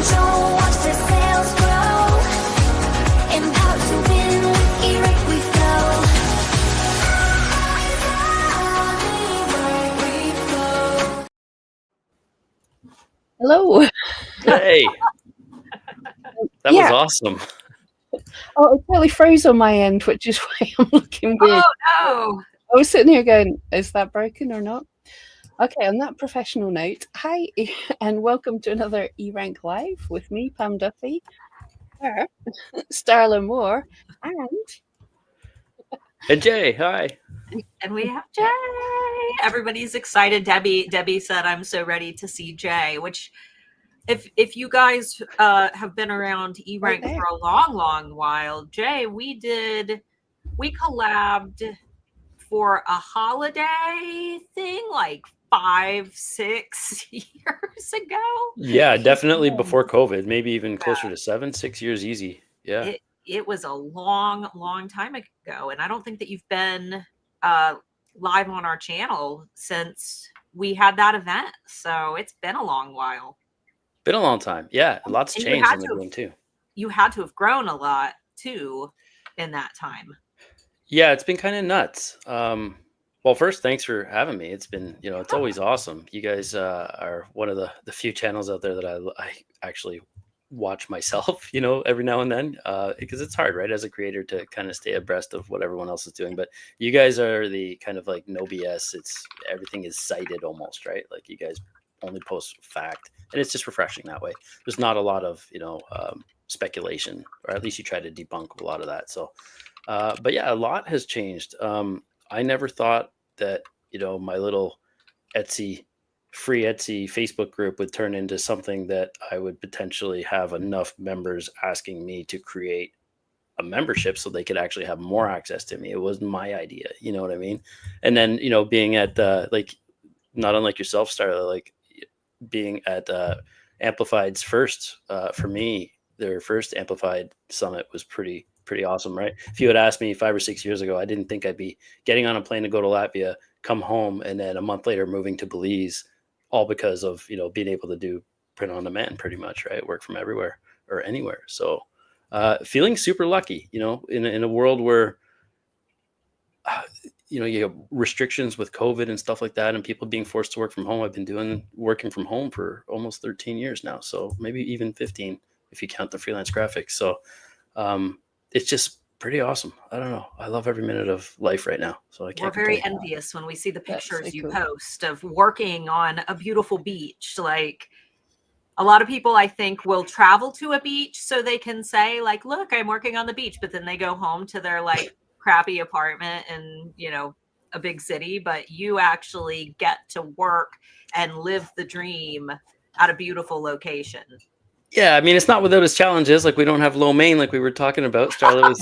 Don't watch the sails grow. Empowered to win with eRank we flow. Hello. Hey, that Yeah. was awesome. Oh, it totally froze on my end, which is why I'm looking weird. Oh, no. I was sitting here going, is that broken or not? Okay, on that professional note, hi, and welcome to another eRank Live with me, Pam Duffy, her, Starla Moore, And Jay, hi. And we have Jay. Everybody's excited. Debbie said, I'm so ready to see Jay, which if you guys have been around eRank for a long while, Jay, we collabed for a holiday thing like 5-6 years ago. Yeah, definitely before COVID, maybe even closer to 7-6 years easy. Yeah. It was a long time ago, and I don't think that you've been live on our channel since we had that event. So it's been a long while. Been a long time. Yeah, lots changed in the game too. You had to have grown a lot too in that time. Yeah, it's been kind of nuts. Well, first, thanks for having me. It's been, it's always awesome. You guys are one of the few channels out there that I actually watch myself, every now and then, because it's hard, right, as a creator to kind of stay abreast of what everyone else is doing. But you guys are the kind of like no BS. It's everything is cited almost, right? Like you guys only post fact, and it's just refreshing that way. There's not a lot of, speculation, or at least you try to debunk a lot of that. So, but yeah, a lot has changed. I never thought that, my little free Etsy Facebook group would turn into something that I would potentially have enough members asking me to create a membership so they could actually have more access to me. It was my idea, you know what I mean? And then, being at like, not unlike yourself, Starla, like being at Amplified's first, for me, their first Amplified Summit was pretty awesome, right? If you had asked me 5 or 6 years ago, I didn't think I'd be getting on a plane to go to Latvia, come home, and then a month later moving to Belize, all because of, being able to do print on demand pretty much, right? Work from everywhere or anywhere. So feeling super lucky, in a world where, you have restrictions with COVID and stuff like that, and people being forced to work from home. I've been working from home for almost 13 years now. So maybe even 15 if you count the freelance graphics. So it's just pretty awesome. I don't know. I love every minute of life right now. So I can't. We're very envious when we see the pictures you post of working on a beautiful beach. Like a lot of people, I think, will travel to a beach so they can say, like, look, I'm working on the beach. But then they go home to their like crappy apartment in, a big city. But you actually get to work and live the dream at a beautiful location. Yeah, I mean, it's not without its challenges. Like we don't have lo mein, like we were talking about. Starla was,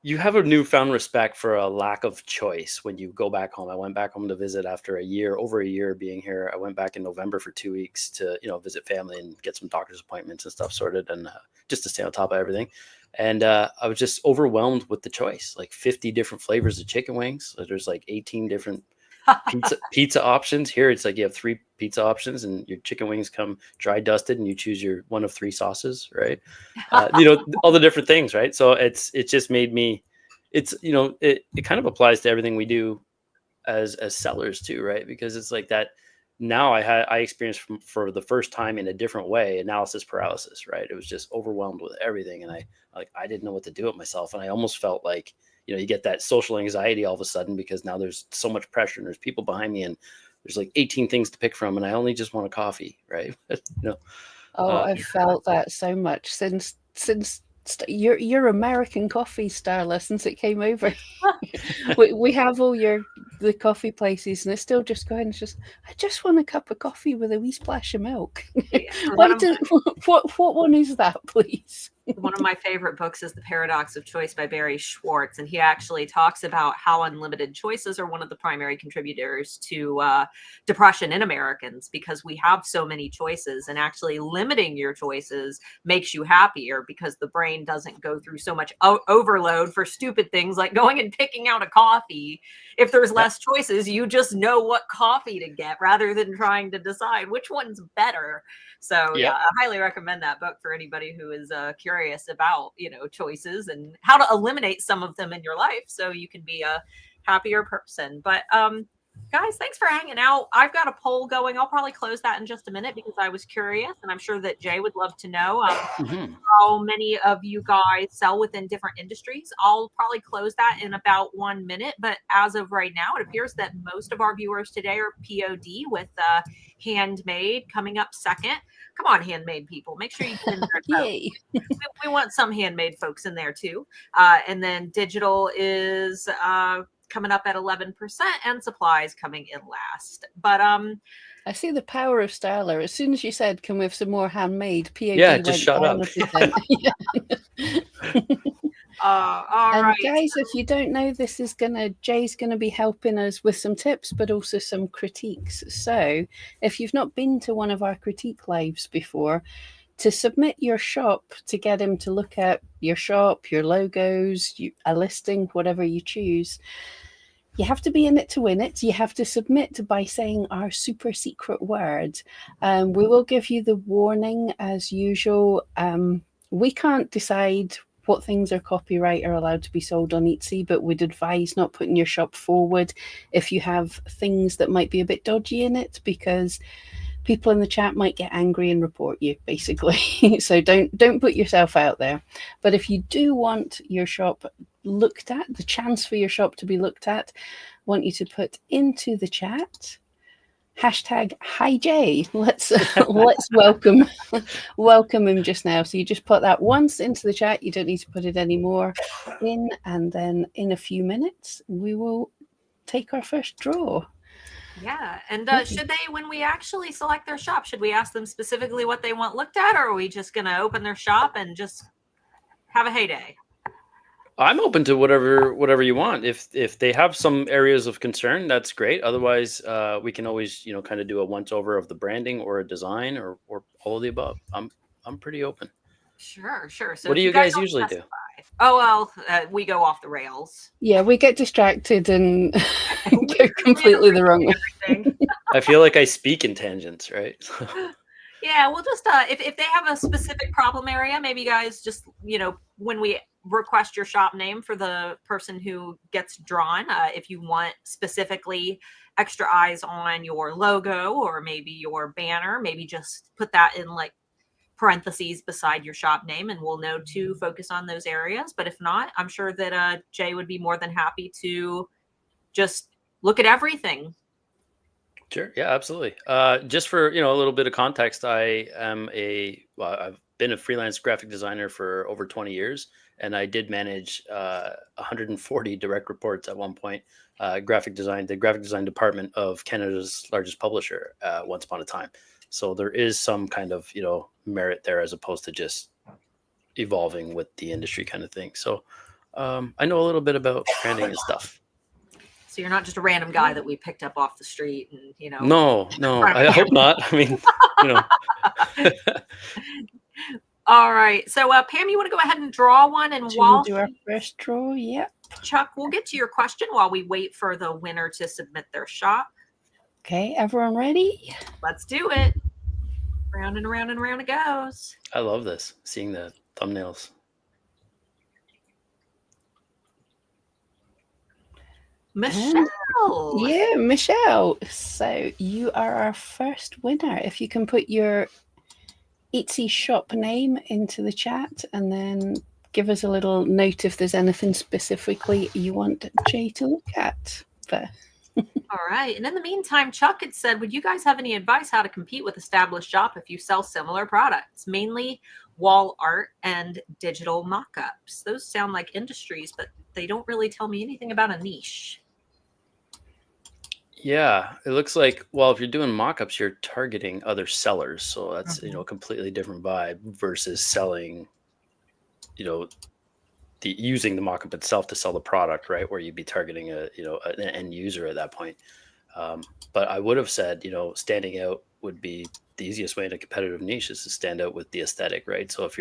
you have a newfound respect for a lack of choice when you go back home. I went back home to visit after over a year being here. I went back in November for 2 weeks to, visit family and get some doctor's appointments and stuff sorted, and just to stay on top of everything. And I was just overwhelmed with the choice, like 50 different flavors of chicken wings. There's like 18 different pizza options. Here it's like you have 3 pizza options and your chicken wings come dry dusted and you choose your one of 3 sauces, right? All the different things, right? So it just made me, it kind of applies to everything we do as sellers too, right? Because it's like that now I experienced for the first time in a different way, analysis paralysis, right? It was just overwhelmed with everything. And I didn't know what to do with myself. And I almost felt like, you get that social anxiety all of a sudden because now there's so much pressure and there's people behind me and there's like 18 things to pick from and I only just want a coffee, right? I felt that so much since your American coffee, Starla, since it came over. we have all the coffee places and it's still just going, I just want a cup of coffee with a wee splash of milk. What one is that, please? One of my favorite books is The Paradox of Choice by Barry Schwartz. And he actually talks about how unlimited choices are one of the primary contributors to depression in Americans, because we have so many choices, and actually limiting your choices makes you happier because the brain doesn't go through so much overload for stupid things like going and picking out a coffee if there's less less choices. You just know what coffee to get rather than trying to decide which one's better. So yeah, I highly recommend that book for anybody who is curious about, choices and how to eliminate some of them in your life so you can be a happier person. But guys, thanks for hanging out. I've got a poll going. I'll probably close that in just a minute because I was curious, and I'm sure that Jay would love to know how many of you guys sell within different industries. I'll probably close that in about 1 minute, but as of right now, it appears that most of our viewers today are POD with handmade coming up second. Come on, handmade people. Make sure you get in there. Yay. We want some handmade folks in there too. And then digital is coming up at 11% and supplies coming in last. But I see the power of Starla. As soon as you said, can we have some more handmade, POD just went shut up. 100%. all and right. guys, if you don't know, Jay's gonna be helping us with some tips, but also some critiques. So if you've not been to one of our critique lives before, to submit your shop to get him to look at your shop, your logos, a listing, whatever you choose, you have to be in it to win it. You have to submit by saying our super secret word. We will give you the warning as usual. We can't decide what things are copyright or allowed to be sold on Etsy, but we'd advise not putting your shop forward if you have things that might be a bit dodgy in it, because people in the chat might get angry and report you, basically. So don't put yourself out there. But if you do want your shop looked at, the chance for your shop to be looked at, I want you to put into the chat #HiJay. Let's welcome him just now. So you just put that once into the chat. You don't need to put it anymore in, and then in a few minutes we will take our first draw. Yeah. And should they, when we actually select their shop, should we ask them specifically what they want looked at, or are we just going to open their shop and just have a heyday? I'm open to whatever you want. If they have some areas of concern, that's great. Otherwise, we can always, kind of do a once over of the branding or a design or all of the above. I'm pretty open. Sure. So what do you guys usually do? Oh, well, we go off the rails. Yeah, we get distracted and go completely the wrong way. I feel like I speak in tangents, right? Yeah, we'll just if they have a specific problem area, maybe you guys just, when we request your shop name for the person who gets drawn, if you want specifically extra eyes on your logo or maybe your banner, maybe just put that in like parentheses beside your shop name, and we'll know to focus on those areas. But if not, I'm sure that Jay would be more than happy to just look at everything. Sure. Yeah, absolutely. Just for, a little bit of context, I've been a freelance graphic designer for over 20 years, and I did manage 140 direct reports at one point, the graphic design department of Canada's largest publisher once upon a time. So there is some kind of, merit there as opposed to just evolving with the industry kind of thing. So I know a little bit about branding and stuff. So you're not just a random guy that we picked up off the street and, No, I hope not. I mean, All right. So Pam, you want to go ahead and draw one, and while we do our first draw? Yep. Chuck, we'll get to your question while we wait for the winner to submit their shop. Okay, everyone ready? Let's do it. Round and around and around it goes. I love this, seeing the thumbnails. Michelle. Yeah, Michelle. So you are our first winner. If you can put your Etsy shop name into the chat and then give us a little note if there's anything specifically you want Jay to look at. All right. And in the meantime, Chuck had said, would you guys have any advice how to compete with established shop if you sell similar products, mainly wall art and digital mock-ups? Those sound like industries, but they don't really tell me anything about a niche. Yeah, it looks like, well, if you're doing mock-ups, you're targeting other sellers. So that's, a completely different vibe versus selling, using the mock-up itself to sell the product, right? Where you'd be targeting an end user at that point. But I would have said, standing out would be the easiest way in a competitive niche is to stand out with the aesthetic, right? So if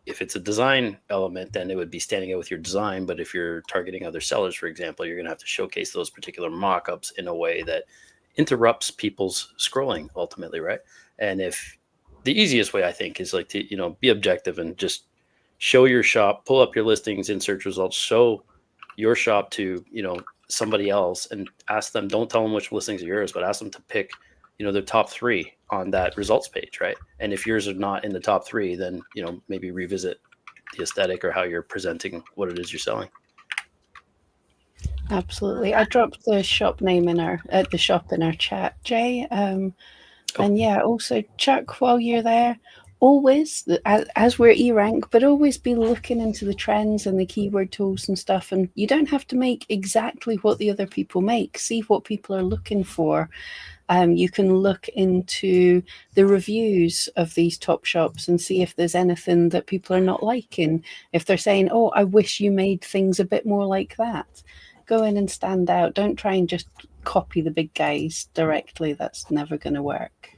if it's a design element, then it would be standing out with your design. But if you're targeting other sellers, for example, you're going to have to showcase those particular mock-ups in a way that interrupts people's scrolling ultimately, right? And if the easiest way, I think, is like to, be objective and just show your shop, pull up your listings in search results, show your shop to, somebody else and ask them, don't tell them which listings are yours, but ask them to pick, their top 3 on that results page, right? And if yours are not in the top 3, then, maybe revisit the aesthetic or how you're presenting what it is you're selling. Absolutely. I dropped the shop name in our chat, Jay. And yeah, also Chuck, while you're there, always, as we're eRank, but always be looking into the trends and the keyword tools and stuff. And you don't have to make exactly what the other people make. See what people are looking for. You can look into the reviews of these top shops and see if there's anything that people are not liking. If they're saying, oh, I wish you made things a bit more like that. Go in and stand out. Don't try and just copy the big guys directly. That's never going to work.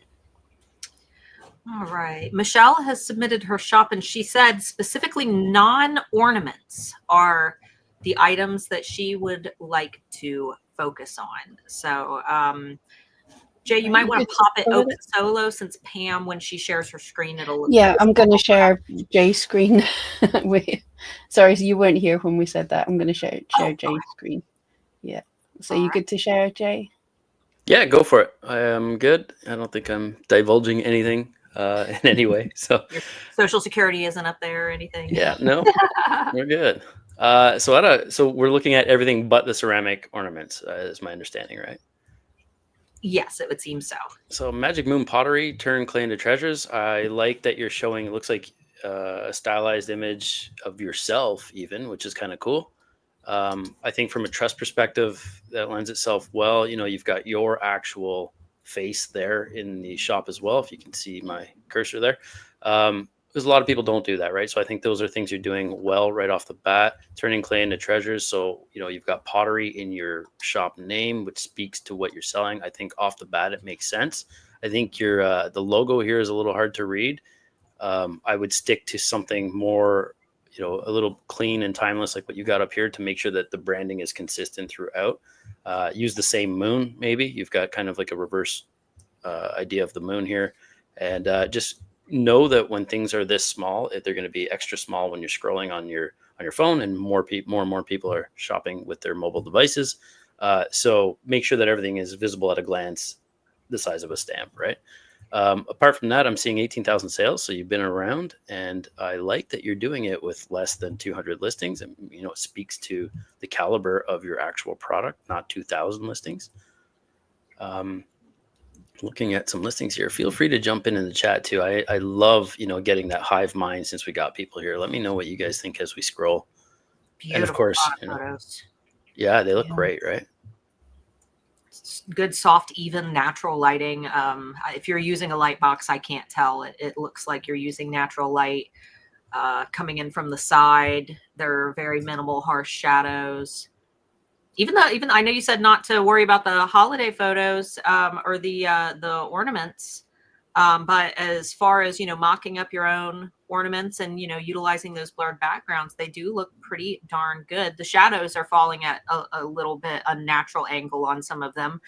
All right. Michelle has submitted her shop, and she said specifically non-ornaments are the items that she would like to focus on. So, Jay, you might want to pop it open solo, since Pam, when she shares her screen, it'll look. Yeah, I'm going to share Jay's screen. Sorry, you weren't here when we said that. I'm going to share Jay's screen. Yeah. So you good to share, Jay? Yeah, go for it. I am good. I don't think I'm divulging anything in any way. So your social security isn't up there or anything. Yeah, no, we're good. So we're looking at everything but the ceramic ornaments, is my understanding, right? Yes, it would seem so. So Magic Moon Pottery, turn clay into treasures. I like that you're showing, it looks like a stylized image of yourself even, which is kind of cool. I think from a trust perspective, that lends itself well. You've got your actual face there in the shop as well, if you can see my cursor there. Because a lot of people don't do that, right? So I think those are things you're doing well right off the bat. Turning clay into treasures. So, you've got pottery in your shop name, which speaks to what you're selling. I think off the bat, it makes sense. I think the logo here is a little hard to read. I would stick to something more, a little clean and timeless, like what you got up here, to make sure that the branding is consistent throughout. Use the same moon, maybe. You've got kind of like a reverse idea of the moon here. And just know that when things are this small, they're going to be extra small when you're scrolling on your phone, and more and more people are shopping with their mobile devices. So make sure that everything is visible at a glance, the size of a stamp, right? Apart from that, I'm seeing 18,000 sales. So you've been around, and I like that you're doing it with less than 200 listings. And, it speaks to the caliber of your actual product, not 2,000 listings. Looking at some listings here, feel free to jump in the chat too. I love, getting that hive mind since we got people here. Let me know what you guys think as we scroll. Beautiful. And of course, photos. Yeah, they look great, right? Good, soft, even, natural lighting. If you're using a light box, I can't tell. It looks like you're using natural light coming in from the side. They're very minimal, harsh shadows. Even I know you said not to worry about the holiday photos or the ornaments, but as far as mocking up your own ornaments and utilizing those blurred backgrounds, they do look pretty darn good. The shadows are falling at a little bit unnatural angle on some of them.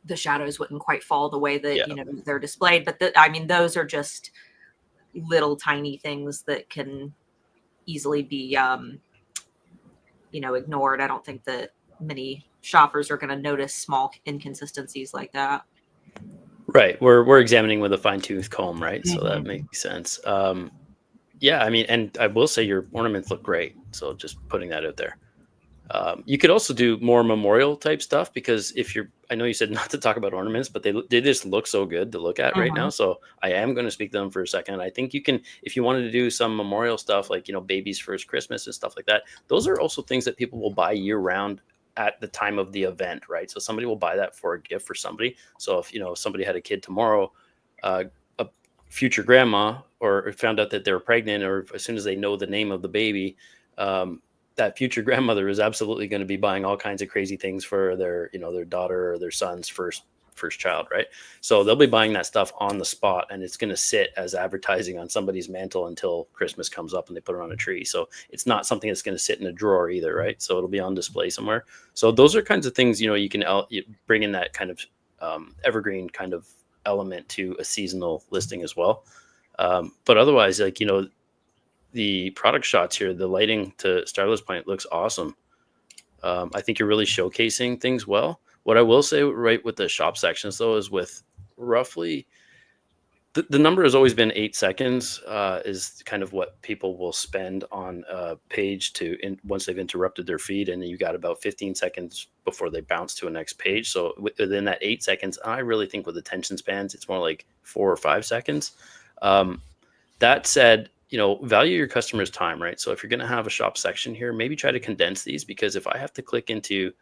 The shadows wouldn't quite fall the way that they're displayed, but those are just little tiny things that can easily be ignored. I don't think that many shoppers are going to notice small inconsistencies like that. Right. We're examining with a fine-tooth comb, right? Mm-hmm. So that makes sense. Yeah, and I will say your ornaments look great. So just putting that out there. You could also do more memorial type stuff, because I know you said not to talk about ornaments, but they just look so good to look at right now. So I am going to speak to them for a second. I think you can, if you wanted to do some memorial stuff, like, baby's first Christmas and stuff like that, those are also things that people will buy year round at the time of the event, right? So somebody will buy that for a gift for somebody. So if, somebody had a kid tomorrow, a future grandma, or found out that they were pregnant, or as soon as they know the name of the baby, that future grandmother is absolutely going to be buying all kinds of crazy things for their, their daughter or their son's first first child, right? So they'll be buying that stuff on the spot, and it's going to sit as advertising on somebody's mantle until Christmas comes up and they put it on a tree. So it's not something that's going to sit in a drawer either, right? So it'll be on display somewhere. So those are kinds of things, you can you bring in that kind of evergreen kind of element to a seasonal listing as well. But otherwise, like, the product shots here, the lighting, to Starla's point, looks awesome. I think you're really showcasing things well. What I will say, right, with the shop sections though, is with roughly the number has always been 8 seconds is kind of what people will spend on a page once they've interrupted their feed, and then you got about 15 seconds before they bounce to a next page. So within that 8 seconds, I really think with attention spans, it's more like 4 or 5 seconds. That said, value your customer's time, right? So if you're going to have a shop section here, maybe try to condense these, because if I have to click into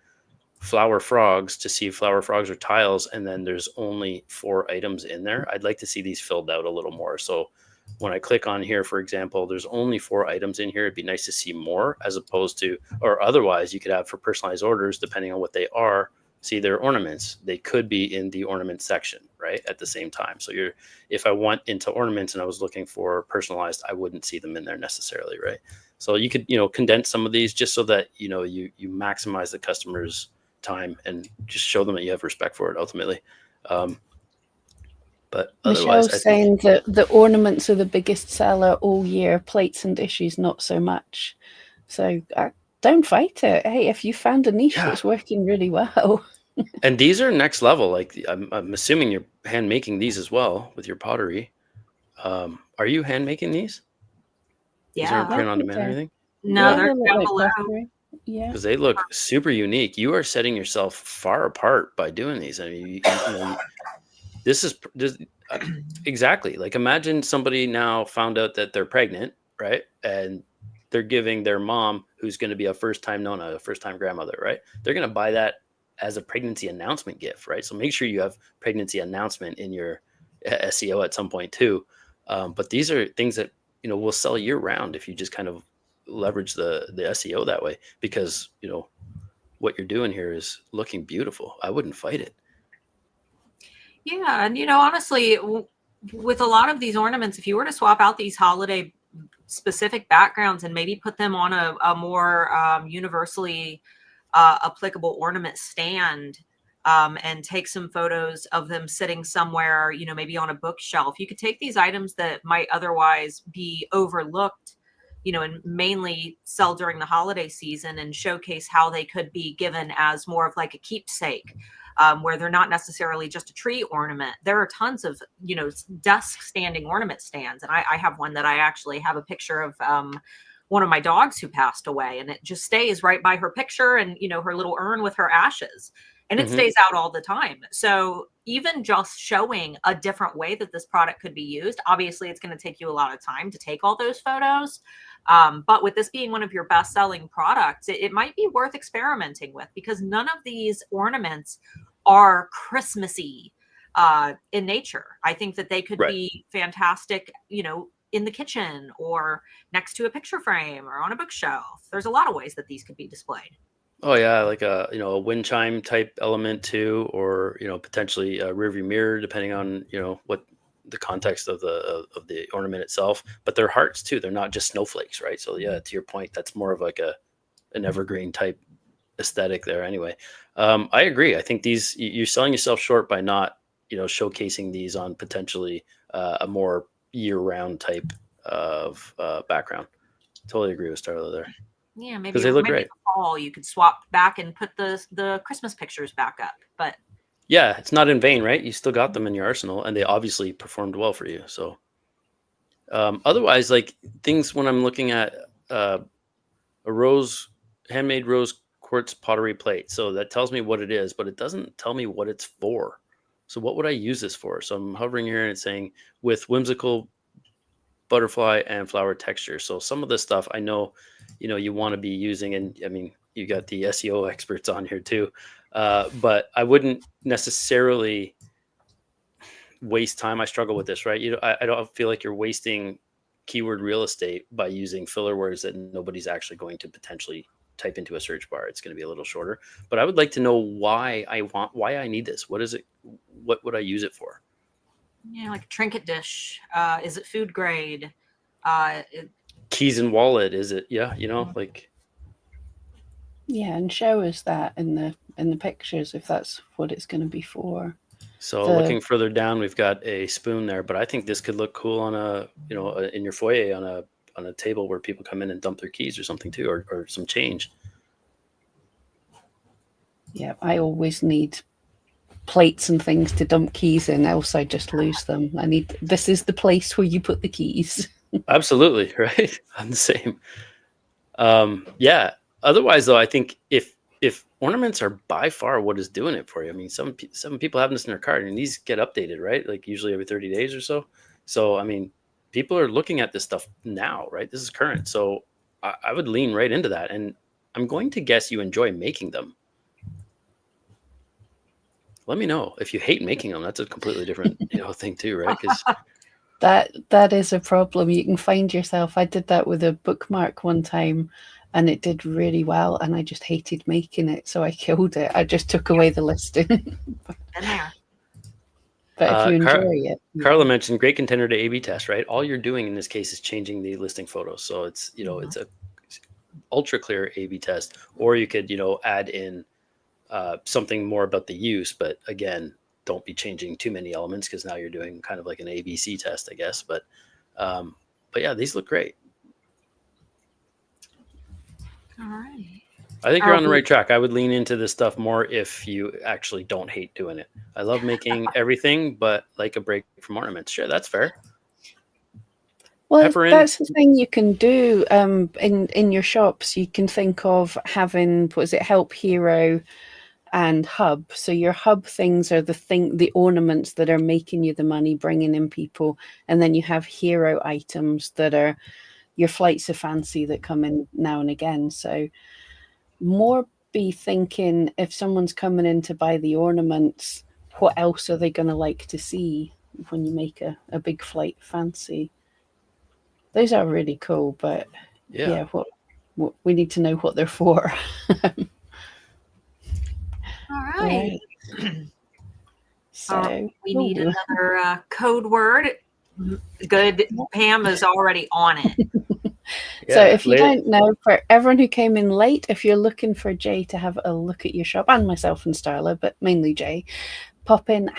flower frogs to see flower frogs or tiles, and then there's only 4 items in there, I'd like to see these filled out a little more. So when I click on here, for example, there's only 4 items in here. It'd be nice to see more, as opposed to, or otherwise you could have for personalized orders, depending on what they are, see their ornaments. They could be in the ornament section, right, at the same time. So if I went into ornaments and I was looking for personalized, I wouldn't see them in there necessarily, right? So you could, condense some of these just so that, you maximize the customer's time and just show them that you have respect for it ultimately. But otherwise, Michelle's saying that the ornaments are the biggest seller all year, plates and dishes not so much. So don't fight it. Hey, if you found a niche that's working really well. And these are next level. Like I'm assuming you're hand making these as well with your pottery. Are you hand making these? Yeah. These aren't print on demand or anything? No, they're down below. Yeah, because they look super unique. You are setting yourself far apart by doing these. I mean, this is exactly like, imagine somebody now found out that they're pregnant, right? And they're giving their mom, who's going to be a first-time Nona, a first-time grandmother, right? They're going to buy that as a pregnancy announcement gift, right? So make sure you have pregnancy announcement in your SEO at some point too. But these are things that, will sell year round if you just kind of leverage the SEO that way, because, what you're doing here is looking beautiful. I wouldn't fight it. Yeah. And, honestly, with a lot of these ornaments, if you were to swap out these holiday specific backgrounds and maybe put them on a more universally applicable ornament stand, and take some photos of them sitting somewhere, maybe on a bookshelf, you could take these items that might otherwise be overlooked, and mainly sell during the holiday season, and showcase how they could be given as more of like a keepsake. Where they're not necessarily just a tree ornament. There are tons of, desk standing ornament stands. And I have one that I actually have a picture of one of my dogs who passed away, and it just stays right by her picture and, her little urn with her ashes, and it stays out all the time. So even just showing a different way that this product could be used, obviously it's going to take you a lot of time to take all those photos. But with this being one of your best selling products, it might be worth experimenting with, because none of these ornaments are Christmassy in nature. I think that they could be fantastic, in the kitchen or next to a picture frame or on a bookshelf. There's a lot of ways that these could be displayed. Oh yeah, like a wind chime type element too, or potentially a rearview mirror, depending on what the context of the ornament itself. But they're hearts too. They're not just snowflakes, right? So yeah, to your point, that's more of like an evergreen type aesthetic there. Anyway, I agree. I think you're selling yourself short by not showcasing these on potentially a more year-round type of background. Totally agree with Starla there. Yeah, maybe because they look great. In the fall you could swap back and put the Christmas pictures back up. But yeah, it's not in vain, right? You still got them in your arsenal, and they obviously performed well for you. So otherwise, like things when I'm looking at a handmade rose quartz pottery plate, so that tells me what it is, but it doesn't tell me what it's for. So what would I use this for? So I'm hovering here and it's saying with whimsical butterfly and flower texture. So some of this stuff I know, you want to be using, and I mean, you got the SEO experts on here too. But I wouldn't necessarily waste time. I struggle with this, right? I don't feel like you're wasting keyword real estate by using filler words that nobody's actually going to potentially type into a search bar. It's going to be a little shorter, but I would like to know why I need this. What is it? what would I use it for? Yeah, like a trinket dish. Is it food grade? Keys and wallet, is it? Yeah, you know, like. Yeah, and show us that in the pictures if that's what it's going to be for. So looking further down, we've got a spoon there, but I think this could look cool on a, you know, in your foyer on a table where people come in and dump their keys or something too, or some change. Yeah, I always need plates and things to dump keys in, else I just lose them. This is the place where you put the keys. Absolutely, right? I'm the same. Yeah. Otherwise, though, I think if ornaments are by far what is doing it for you, I mean, some people have this in their cart, and these get updated, right? Like usually every 30 days or so. So, I mean, people are looking at this stuff now, right? This is current. So I would lean right into that. And I'm going to guess you enjoy making them. Let me know if you hate making them. That's a completely different thing too, right? Because that is a problem. You can find yourself. I did that with a bookmark one time, and it did really well, and I just hated making it, so I killed it. I just took away the listing. In there. But if you enjoy it, Carla mentioned great contender to A/B test, right? All you're doing in this case is changing the listing photos, so it's it's a ultra clear A/B test, or you could add in something more about the use, but again, don't be changing too many elements because now you're doing kind of like an ABC test, I guess. But yeah, these look great. All right. I think you're on the right track. I would lean into this stuff more if you actually don't hate doing it. I love making everything, but like a break from ornaments. Sure, that's fair. Well, that's the thing you can do in your shops. You can think of having, Help Hero and Hub. So your Hub things are the ornaments that are making you the money, bringing in people, and then you have hero items that are your flights of fancy that come in now and again. So more be thinking, if someone's coming in to buy the ornaments, what else are they going to like to see when you make a big flight fancy? Those are really cool, but yeah what we need to know what they're for. All right. So we need another code word. Good. Pam is already on it. So if you don't know, for everyone who came in late, if you're looking for Jay to have a look at your shop, and myself and Starla, but mainly Jay, pop in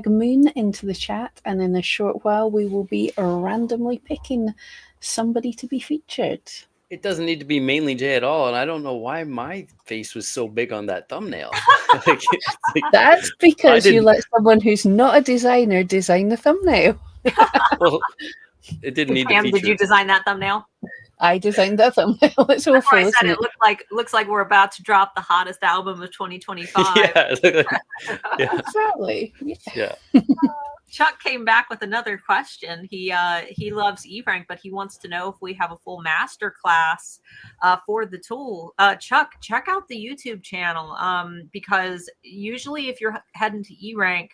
#Moon into the chat, and in a short while we will be randomly picking somebody to be featured. It doesn't need to be mainly Jay at all, and I don't know why my face was so big on that thumbnail. That's because you let someone who's not a designer design the thumbnail. Well, it didn't need to feature. Did you design that thumbnail? I designed that thumbnail. It's awful. I said it looks like we're about to drop the hottest album of 2025. Yeah, exactly. Yeah. Chuck came back with another question. He loves eRank, but he wants to know if we have a full masterclass for the tool. Chuck, check out the YouTube channel because usually if you're heading to eRank,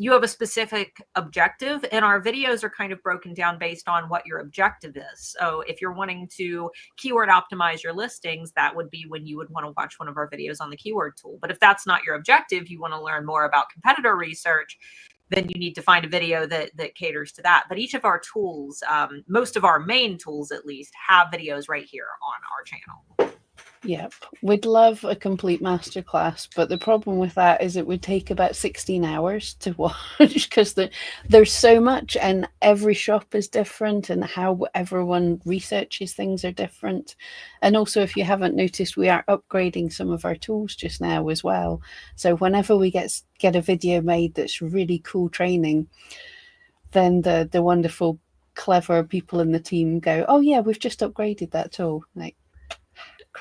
you have a specific objective, and our videos are kind of broken down based on what your objective is. So if you're wanting to keyword optimize your listings, that would be when you would want to watch one of our videos on the keyword tool. But if that's not your objective, you want to learn more about competitor research, then you need to find a video that caters to that. But each of our tools, most of our main tools at least, have videos right here on our channel. Yep. We'd love a complete masterclass, but the problem with that is it would take about 16 hours to watch because there's so much, and every shop is different, and how everyone researches things are different. And also, if you haven't noticed, we are upgrading some of our tools just now as well. So whenever we get a video made that's really cool training, then the wonderful, clever people in the team go, "Oh yeah, we've just upgraded that tool." Like,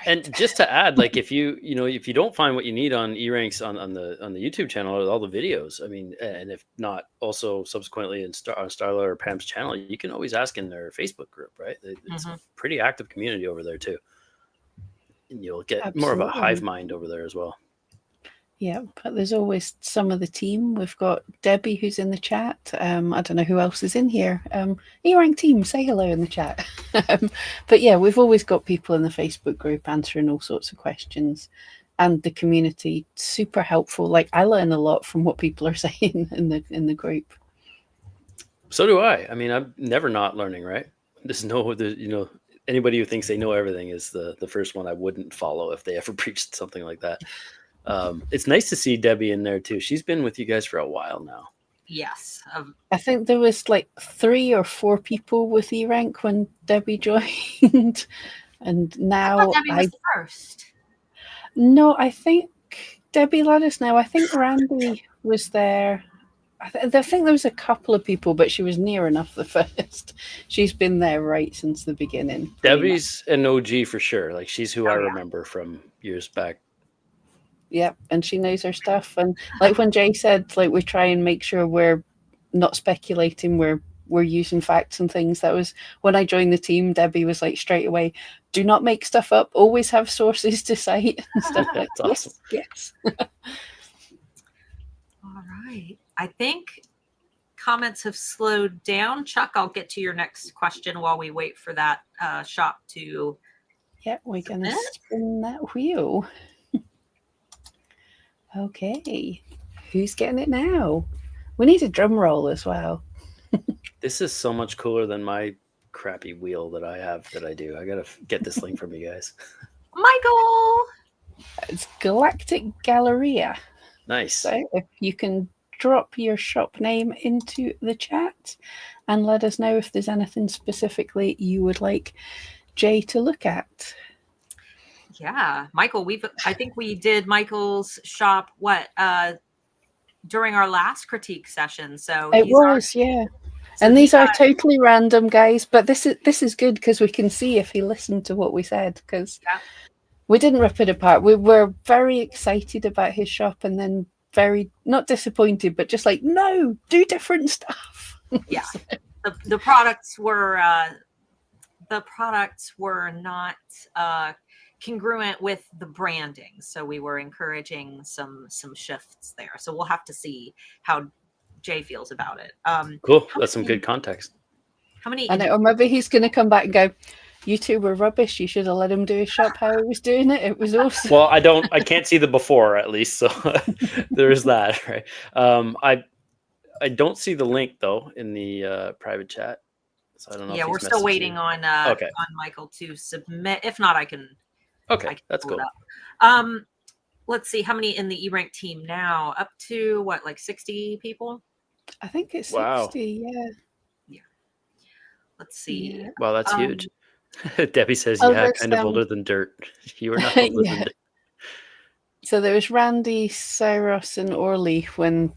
and just to add, like if you don't find what you need on eRanks on the YouTube channel or all the videos, I mean, and if not, also subsequently on Starla or Pam's channel, you can always ask in their Facebook group, right? It's a pretty active community over there too, and you'll get more of a hive mind over there as well. Yeah, but there's always some of the team. We've got Debbie who's in the chat. I don't know who else is in here. eRank team, say hello in the chat. But yeah, we've always got people in the Facebook group answering all sorts of questions. and the community super helpful. Like, I learn a lot from what people are saying in the group. So do I. I mean, I'm never not learning, right? There's anybody who thinks they know everything is the first one I wouldn't follow if they ever preached something like that. It's nice to see Debbie in there too. She's been with you guys for a while now. Yes. I think there was like 3 or 4 people with eRank when Debbie joined. And now I thought Debbie was the first. No, I think Debbie let us know. I think Randy was there. I think there was a couple of people, but she was near enough the first. She's been there right since the beginning. Debbie's an OG for sure. Like, she's who I remember from years back. Yep, and she knows her stuff. And like when Jay said, like, we try and make sure we're not speculating, we're using facts and things. That was when I joined the team. Debbie was like straight away, do not make stuff up. Always have sources to cite and stuff like that. Awesome. Yes. All right. I think comments have slowed down. Chuck, I'll get to your next question while we wait for that shop to. Yeah, we're going to spin that wheel. Okay. Who's getting it now? We need a drum roll as well. This is so much cooler than my crappy wheel that I have that I do. I got to get this link from you guys. Michael! It's Galactic Galleria. Nice. So if you can drop your shop name into the chat and let us know if there's anything specifically you would like Jay to look at. Yeah, Michael, I think we did Michael's shop during our last critique session. So it was, yeah. So and these are totally random, guys, but this is good because we can see if he listened to what we said, because we didn't rip it apart. We were very excited about his shop and then very not disappointed, but just like, no, do different stuff. Yeah. The products were not congruent with the branding, so we were encouraging some shifts there. So we'll have to see how Jay feels about it. Cool. That's some good context. How many? I know, or maybe he's going to come back and go, you two were rubbish. You should have let him do his shop how he was doing it. It was awesome. Well, I can't see the before, at least, so there is that, right? I don't see the link though in the private chat, so I don't know. Yeah, we're still waiting on Michael to submit. If not, I can. Okay, that's cool. Let's see how many in the eRank team now. Up to what, like 60 people? I think it's 60. Yeah. Let's see. Yeah. Wow, that's huge. Debbie says, "Yeah, kind of older than dirt." You were not older than dirt. So there was Randy, Cyrus, and Orly when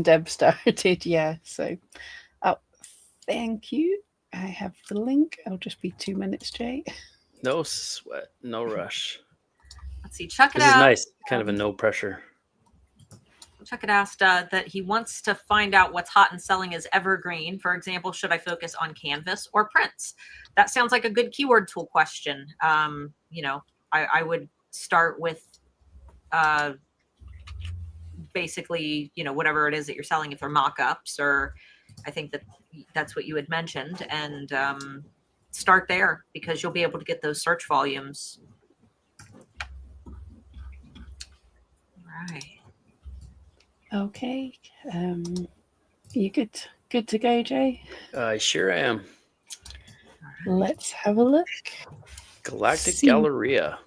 Deb started. Yeah. So, thank you. I have the link. I'll just be 2 minutes, Jay. No sweat, no rush. Let's see. Chuck it This out. is nice. Kind of a no pressure. Chuck had asked that he wants to find out what's hot and selling as evergreen. For example, should I focus on canvas or prints? That sounds like a good keyword tool question. I would start with basically, whatever it is that you're selling, if they're mock-ups, or I think that's what you had mentioned, and start there because you'll be able to get those search volumes. All right. Okay. You good to go, Jay? I sure am. Let's have a look. Galactic Galleria.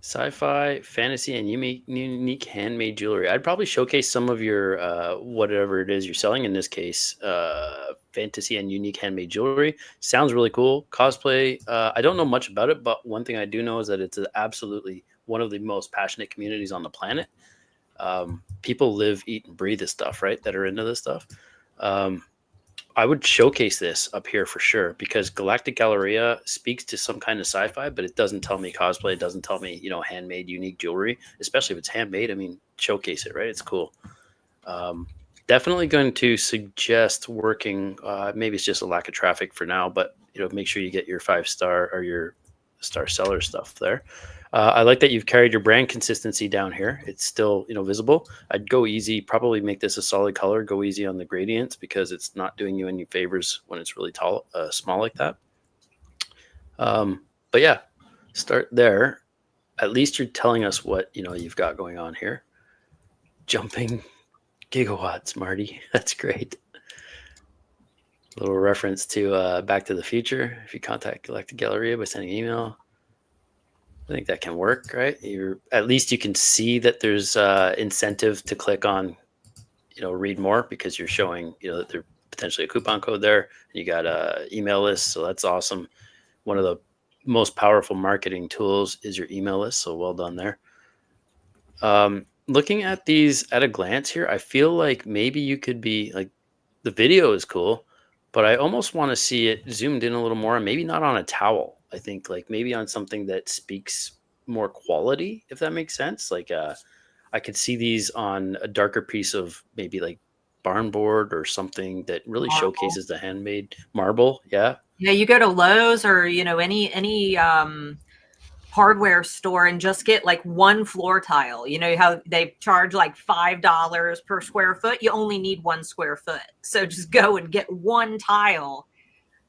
Sci-fi, fantasy, and unique handmade jewelry. I'd probably showcase some of your whatever it is you're selling. In this case, fantasy and unique handmade jewelry. Sounds really cool. Cosplay. I don't know much about it, but one thing I do know is that it's absolutely one of the most passionate communities on the planet. People live, eat, and breathe this stuff, right? That are into this stuff. I would showcase this up here for sure because Galactic Galleria speaks to some kind of sci-fi, but it doesn't tell me cosplay. It doesn't tell me, handmade, unique jewelry, especially if it's handmade. I mean, showcase it, right? It's cool. Definitely going to suggest working. Maybe it's just a lack of traffic for now, but make sure you get your 5-star or your star seller stuff there. I like that you've carried your brand consistency down here. It's still, visible. I'd go easy, probably make this a solid color, go easy on the gradients because it's not doing you any favors when it's really small like that. But yeah, start there. at least you're telling us what, you've got going on here. Jumping gigawatts, Marty. That's great. A little reference to Back to the Future. If you contact Galactic Galleria by sending an email, I think that can work, right? At least you can see that there's incentive to click on, read more, because you're showing, that there's potentially a coupon code there. And you got a email list, so that's awesome. One of the most powerful marketing tools is your email list, so well done there. Looking at these at a glance here, I feel like maybe you could be like, the video is cool, but I almost want to see it zoomed in a little more, and maybe not on a towel. I think like maybe on something that speaks more quality, if that makes sense. Like I could see these on a darker piece of maybe like barn board or something that really showcases the handmade marble. Yeah. Yeah, you go to Lowe's or any hardware store and just get like one floor tile. You know how they charge like $5 per square foot? You only need 1 square foot. So just go and get one tile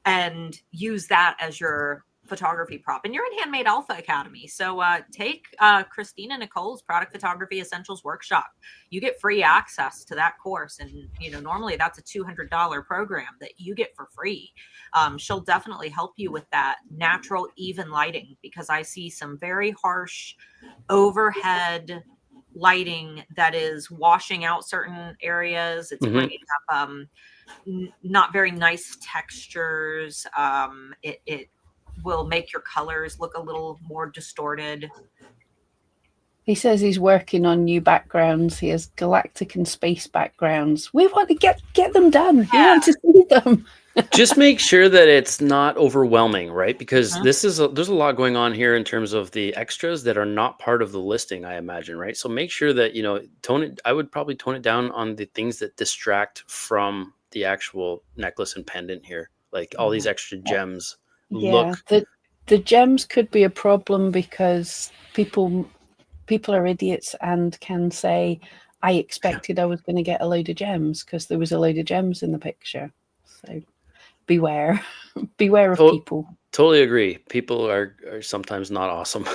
and use that as your photography prop. And you're in Handmade Alpha Academy. So take Christina Nicole's Product Photography Essentials Workshop. You get free access to that course. And, normally that's a $200 program that you get for free. She'll definitely help you with that natural, even lighting, because I see some very harsh overhead lighting that is washing out certain areas. It's bringing up not very nice textures. It will make your colors look a little more distorted. He says he's working on new backgrounds. He has galactic and space backgrounds. We want to get them done. Yeah. We want to see them. Just make sure that it's not overwhelming, right? Because there's a lot going on here in terms of the extras that are not part of the listing, I imagine, right? So make sure that, I would probably tone it down on the things that distract from the actual necklace and pendant here. Like all these extra gems. Yeah, the gems could be a problem because people are idiots and can say, I expected I was going to get a load of gems because there was a load of gems in the picture. So beware of people. Totally agree. People are sometimes not awesome.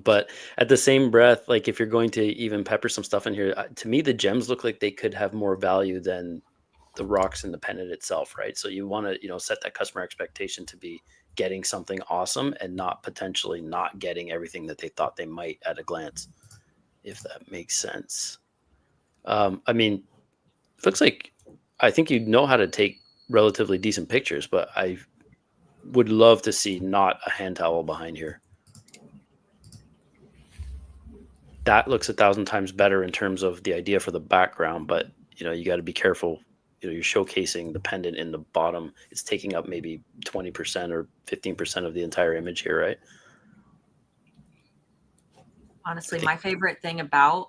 But at the same breath, like if you're going to even pepper some stuff in here, to me, the gems look like they could have more value than the rocks in the pendant itself, right? So you want to, set that customer expectation to be getting something awesome and not potentially not getting everything that they thought they might at a glance, if that makes sense. I mean, it looks like, I think you know how to take relatively decent pictures, but I would love to see not a hand towel behind here. That looks 1,000 times better in terms of the idea for the background, but you got to be careful. You're showcasing the pendant in the bottom. It's taking up maybe 20% or 15% of the entire image here, right? Honestly, my favorite thing about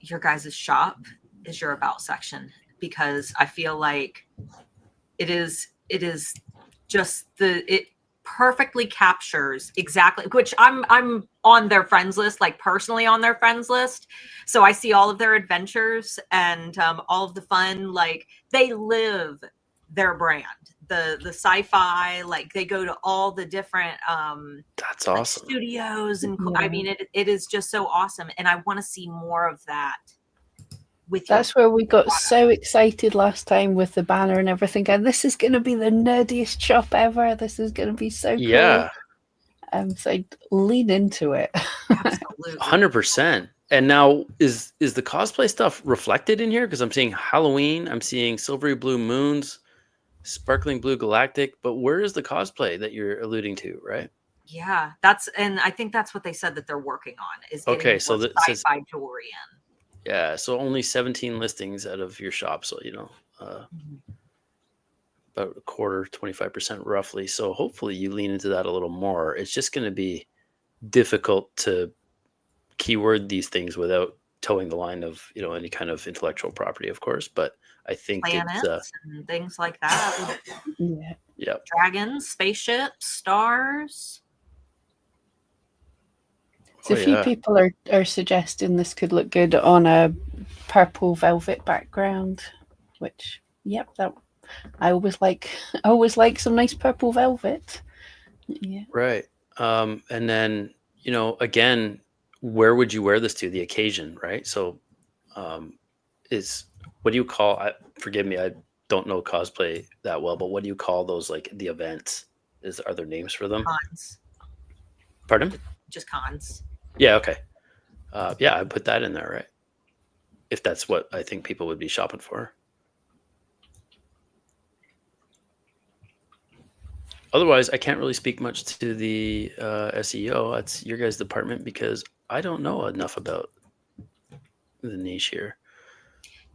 your guys' shop is your about section, because I feel like it is just it perfectly captures exactly, which I'm on their friends list, like personally on their friends list. So I see all of their adventures and all of the fun, like they live their brand, the sci-fi, like they go to all the different that's awesome studios. And I mean, it is just so awesome. And I want to see more of that. That's where we got so excited last time with the banner and everything. And this is going to be the nerdiest shop ever. This is going to be so cool. Yeah. So lean into it. Absolutely. 100%. And now is the cosplay stuff reflected in here? Because I'm seeing Halloween, I'm seeing silvery blue moons, sparkling blue galactic. But where is the cosplay that you're alluding to, right? Yeah, and I think that's what they said that they're working on, is getting so that sci-fi jewelry in. Yeah, so only 17 listings out of your shop. So, about a quarter, 25% roughly. So hopefully you lean into that a little more. It's just going to be difficult to keyword these things without towing the line of, any kind of intellectual property, of course. But I think planets and things like that. Yeah. Dragons, spaceships, stars. So a few people are suggesting this could look good on a purple velvet background, which, that I always like some nice purple velvet. Yeah. Right. And then, you know, again, where would you wear this to? The occasion, right? So what do you call, forgive me, I don't know cosplay that well, but what do you call those, like the events? Are there names for them? Cons. Pardon? Just cons. Yeah, okay. Yeah, I put that in there, right? If that's what I think people would be shopping for. Otherwise, I can't really speak much to the SEO. That's your guys' department, because I don't know enough about the niche here.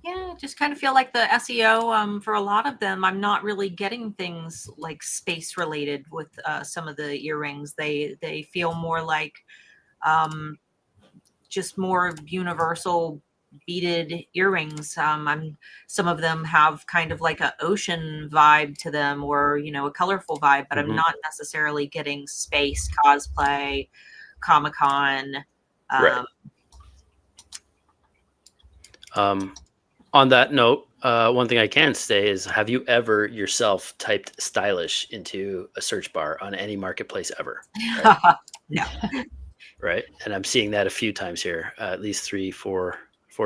Yeah, just kind of feel like the SEO, for a lot of them, I'm not really getting things like space related with some of the earrings. They feel more like just more universal beaded earrings. Some of them have kind of like an ocean vibe to them, or, you know, a colorful vibe, but I'm not necessarily getting space, cosplay, Comic-Con. Right. On that note, one thing I can say is, have you ever yourself typed stylish into a search bar on any marketplace ever? Right? No. Right. And I'm seeing that a few times here, at least 3-4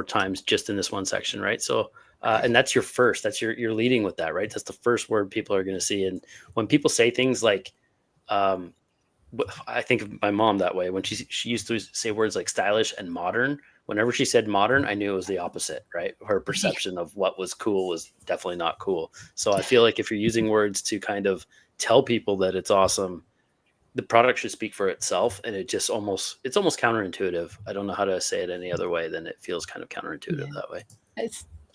times just in this one section. Right. So, and that's your first, you're leading with that, right? That's the first word people are going to see. And when people say things like, I think of my mom that way, when she used to say words like stylish and modern. Whenever she said modern, I knew it was the opposite, right? Her perception of what was cool was definitely not cool. So I feel like if you're using words to kind of tell people that it's awesome, the product should speak for itself. And it's almost counterintuitive. I don't know how to say it any other way than it feels kind of counterintuitive that way.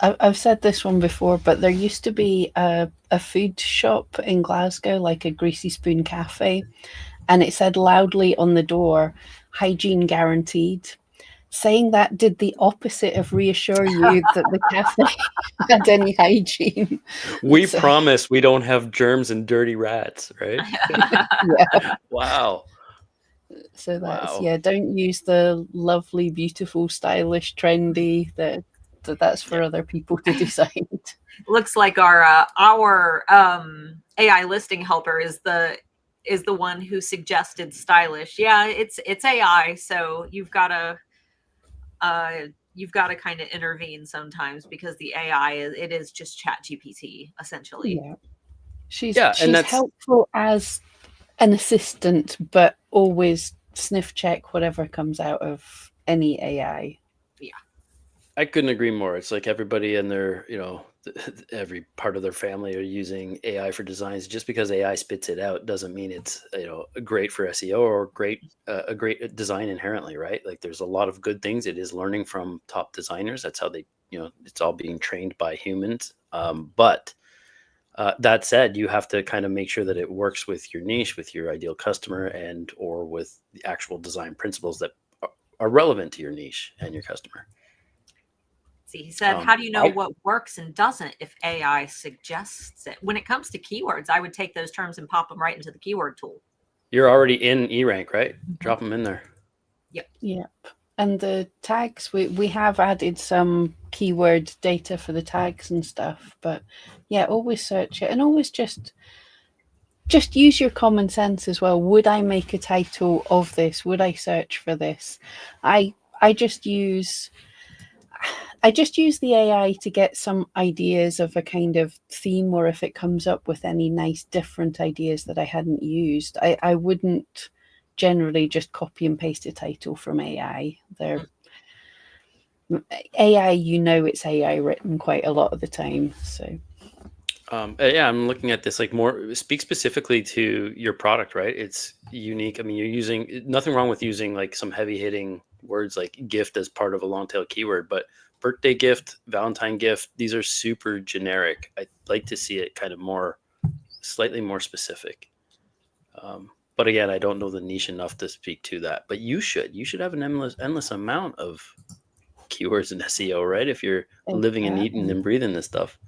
I've said this one before, but there used to be a food shop in Glasgow, like a Greasy Spoon Cafe, and it said loudly on the door, hygiene guaranteed. Saying that did the opposite of reassure you that the cafe had any hygiene. We promise we don't have germs and dirty rats, right? Yeah. Wow. So that's don't use the lovely, beautiful, stylish, trendy. That's for other people to decide. Looks like our AI listing helper is the one who suggested stylish. Yeah, it's AI, so you've got to kind of intervene sometimes, because the AI is just Chat GPT essentially. Yeah, she's helpful as an assistant, but always sniff check whatever comes out of any AI. Yeah, I couldn't agree more. It's like everybody in their, every part of their family are using AI for designs. Just because AI spits it out doesn't mean it's, great for SEO or a great design inherently, right? Like, there's a lot of good things. It is learning from top designers. That's how they, it's all being trained by humans. But that said, you have to kind of make sure that it works with your niche, with your ideal customer, or with the actual design principles that are relevant to your niche and your customer. See, he said, how do you know what works and doesn't if AI suggests it? When it comes to keywords, I would take those terms and pop them right into the keyword tool. You're already in eRank, right? Drop them in there. Yep. And the tags, we have added some keyword data for the tags and stuff. But yeah, always search it, and always just use your common sense as well. Would I make a title of this? Would I search for this? I just use the AI to get some ideas of a kind of theme, or if it comes up with any nice different ideas that I hadn't used. I wouldn't generally just copy and paste a title from AI. AI, it's AI written quite a lot of the time. So I'm looking at this, like, more speak specifically to your product, right? It's unique. I mean, you're using, nothing wrong with using like some heavy hitting words like gift as part of a long tail keyword, but birthday gift, Valentine gift, these are super generic. I'd like to see it kind of slightly more specific. But again, I don't know the niche enough to speak to that, but you should have an endless amount of keywords in SEO, right? If you're living and eating and breathing this stuff.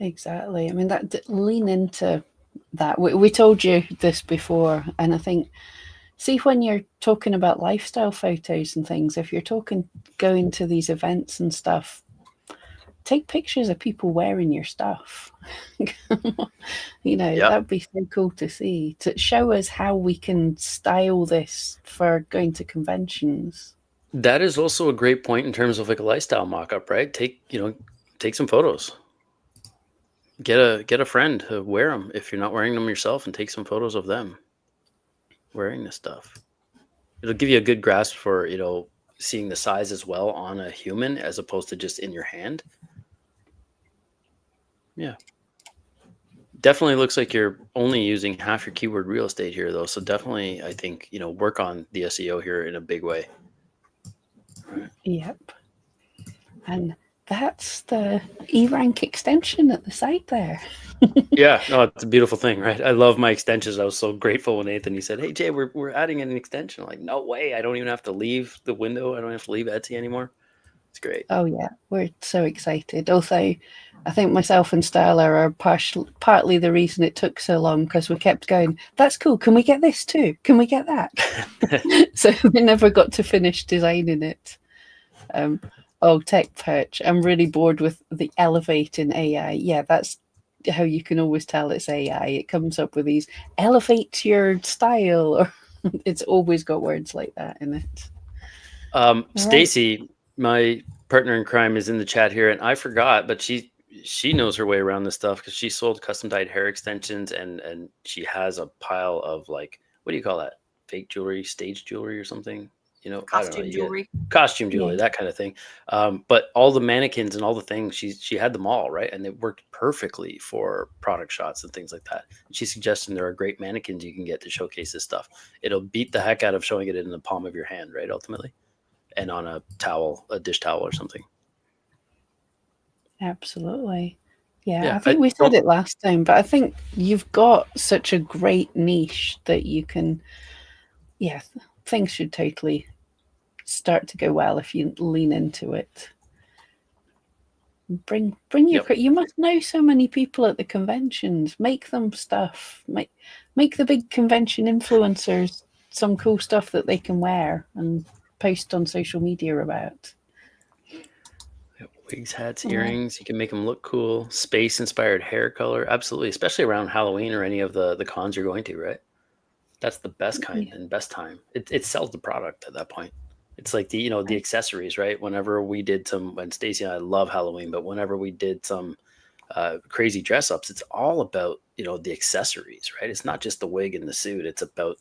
Exactly. I mean, lean into that. We told you this before, and I think, see, when you're talking about lifestyle photos and things, if you're going to these events and stuff, take pictures of people wearing your stuff. You know, Yep. that'd be so cool to see, to show us how we can style this for going to conventions. That is also a great point in terms of like a lifestyle mock-up, right? Take some photos. Get a friend to wear them if you're not wearing them yourself, and take some photos of them wearing this stuff. It'll give you a good grasp for, seeing the size as well on a human as opposed to just in your hand. Yeah. Definitely looks like you're only using half your keyword real estate here, though. So definitely, I think, work on the SEO here in a big way. Right. Yep. And that's the eRank extension at the site there. Yeah, no, it's a beautiful thing, right? I love my extensions. I was so grateful when Nathan, he said, "Hey Jay, we're adding an extension." I'm like, no way! I don't even have to leave the window. I don't have to leave Etsy anymore. It's great. Oh yeah, we're so excited. Although I think myself and Starla are partly the reason it took so long, because we kept going, "That's cool. Can we get this too? Can we get that?" So we never got to finish designing it. Tech perch. I'm really bored with the elevate in AI. Yeah, that's how you can always tell it's AI. It comes up with these elevate your style, or it's always got words like that in it. Stacy, my partner in crime, is in the chat here, and I forgot, but she knows her way around this stuff because she sold custom dyed hair extensions, and she has a pile of, like, what do you call that? Fake jewelry, stage jewelry or something? Costume jewelry. Costume jewelry, that kind of thing. But all the mannequins and all the things, she had them all, right? And it worked perfectly for product shots and things like that. She's suggesting there are great mannequins you can get to showcase this stuff. It'll beat the heck out of showing it in the palm of your hand, right? Ultimately. And on a towel, a dish towel or something. Absolutely. Yeah, I think we said it last time, but I think you've got such a great niche that you can, things should totally start to go well if you lean into it. Bring your, you must know so many people at the conventions. Make them stuff. Make the big convention influencers some cool stuff that they can wear and post on social media about. Wigs, hats, earrings. You can make them look cool. Space inspired hair color. Absolutely. Especially around Halloween or any of the cons you're going to, right? That's the best kind and best time. It sells the product at that point. It's like the accessories, right? Whenever we did when Stacey and I love Halloween, but whenever we did some crazy dress ups, it's all about, the accessories, right? It's not just the wig and the suit. It's about,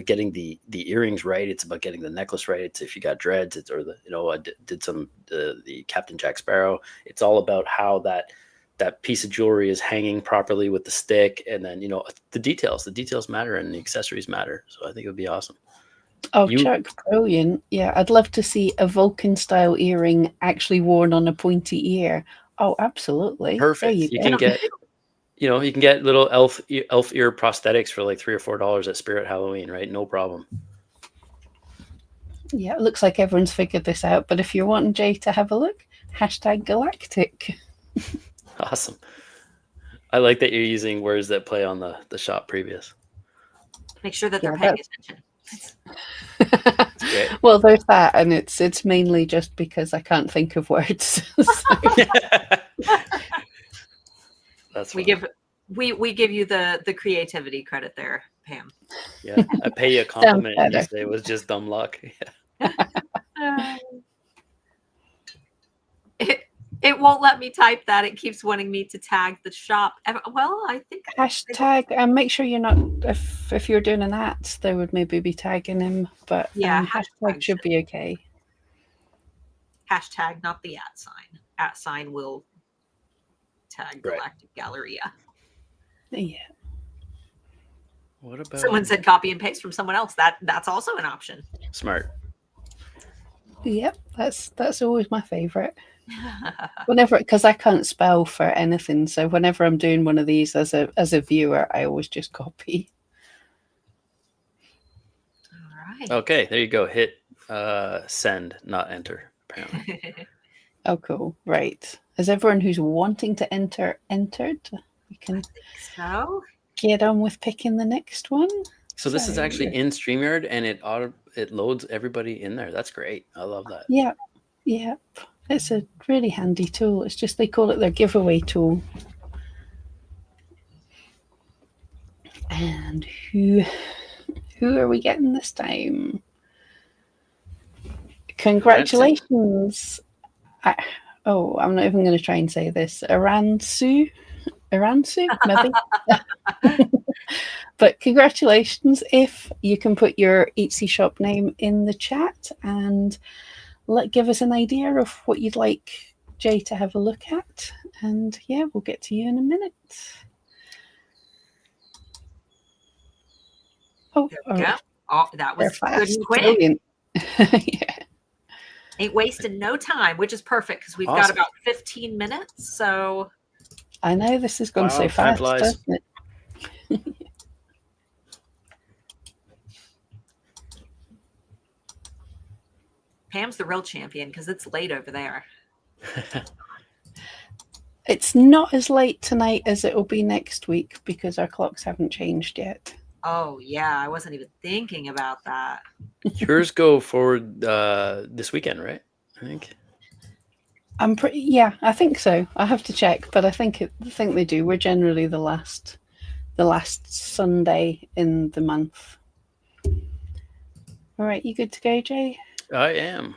getting the earrings right. It's about getting the necklace right. It's if you got dreads, I did some, the Captain Jack Sparrow. It's all about how that piece of jewelry is hanging properly with the stick. And then, the details matter and the accessories matter. So I think it would be awesome. Oh, Chuck, brilliant. Yeah, I'd love to see a Vulcan style earring actually worn on a pointy ear. Oh, absolutely. Perfect. You can get little elf ear prosthetics for like $3 or $4 at Spirit Halloween, right? No problem. Yeah, it looks like everyone's figured this out. But if you're wanting Jay to have a look, #Galactic. Awesome. I like that you're using words that play on the shop previous. Make sure that they're paying attention. Well, there's that, and it's mainly just because I can't think of words. That's we give you the creativity credit there, Pam. Yeah, I pay you a compliment and you say it was just dumb luck. It won't let me type that. It keeps wanting me to tag the shop. Well, I think #, and make sure you're not, if you're doing an @ they would maybe be tagging him, but # should be okay. #, not the @ sign will tag Galactic Galleria. Yeah. What about someone said copy and paste from someone else? That's also an option. Smart. Yep, that's always my favorite. Whenever, because I can't spell for anything, so whenever I'm doing one of these as a viewer, I always just copy. All right. Okay, there you go. Hit send, not enter, apparently. Oh, cool. Right. Has everyone who's wanting to enter entered? We can get on with picking the next one. So this is actually in StreamYard, and it loads everybody in there. That's great. I love that. Yeah. Yeah. It's a really handy tool. It's just they call it their giveaway tool. And who are we getting this time? Congratulations. I'm not even going to try and say this. Iransu, maybe. But congratulations. If you can put your Etsy shop name in the chat and give us an idea of what you'd like Jay to have a look at. And yeah, we'll get to you in a minute. Oh, that was good and quick. Brilliant. Yeah. Ain't wasting no time, which is perfect because we've got about 15 minutes. So I know this has gone so fast, doesn't it? Pam's the real champion because it's late over there. It's not as late tonight as it will be next week because our clocks haven't changed yet. Oh, yeah. I wasn't even thinking about that. Yours go forward this weekend, right? I think. Yeah, I think so. I have to check, but I think they do. We're generally the last Sunday in the month. All right, you good to go, Jay? I am.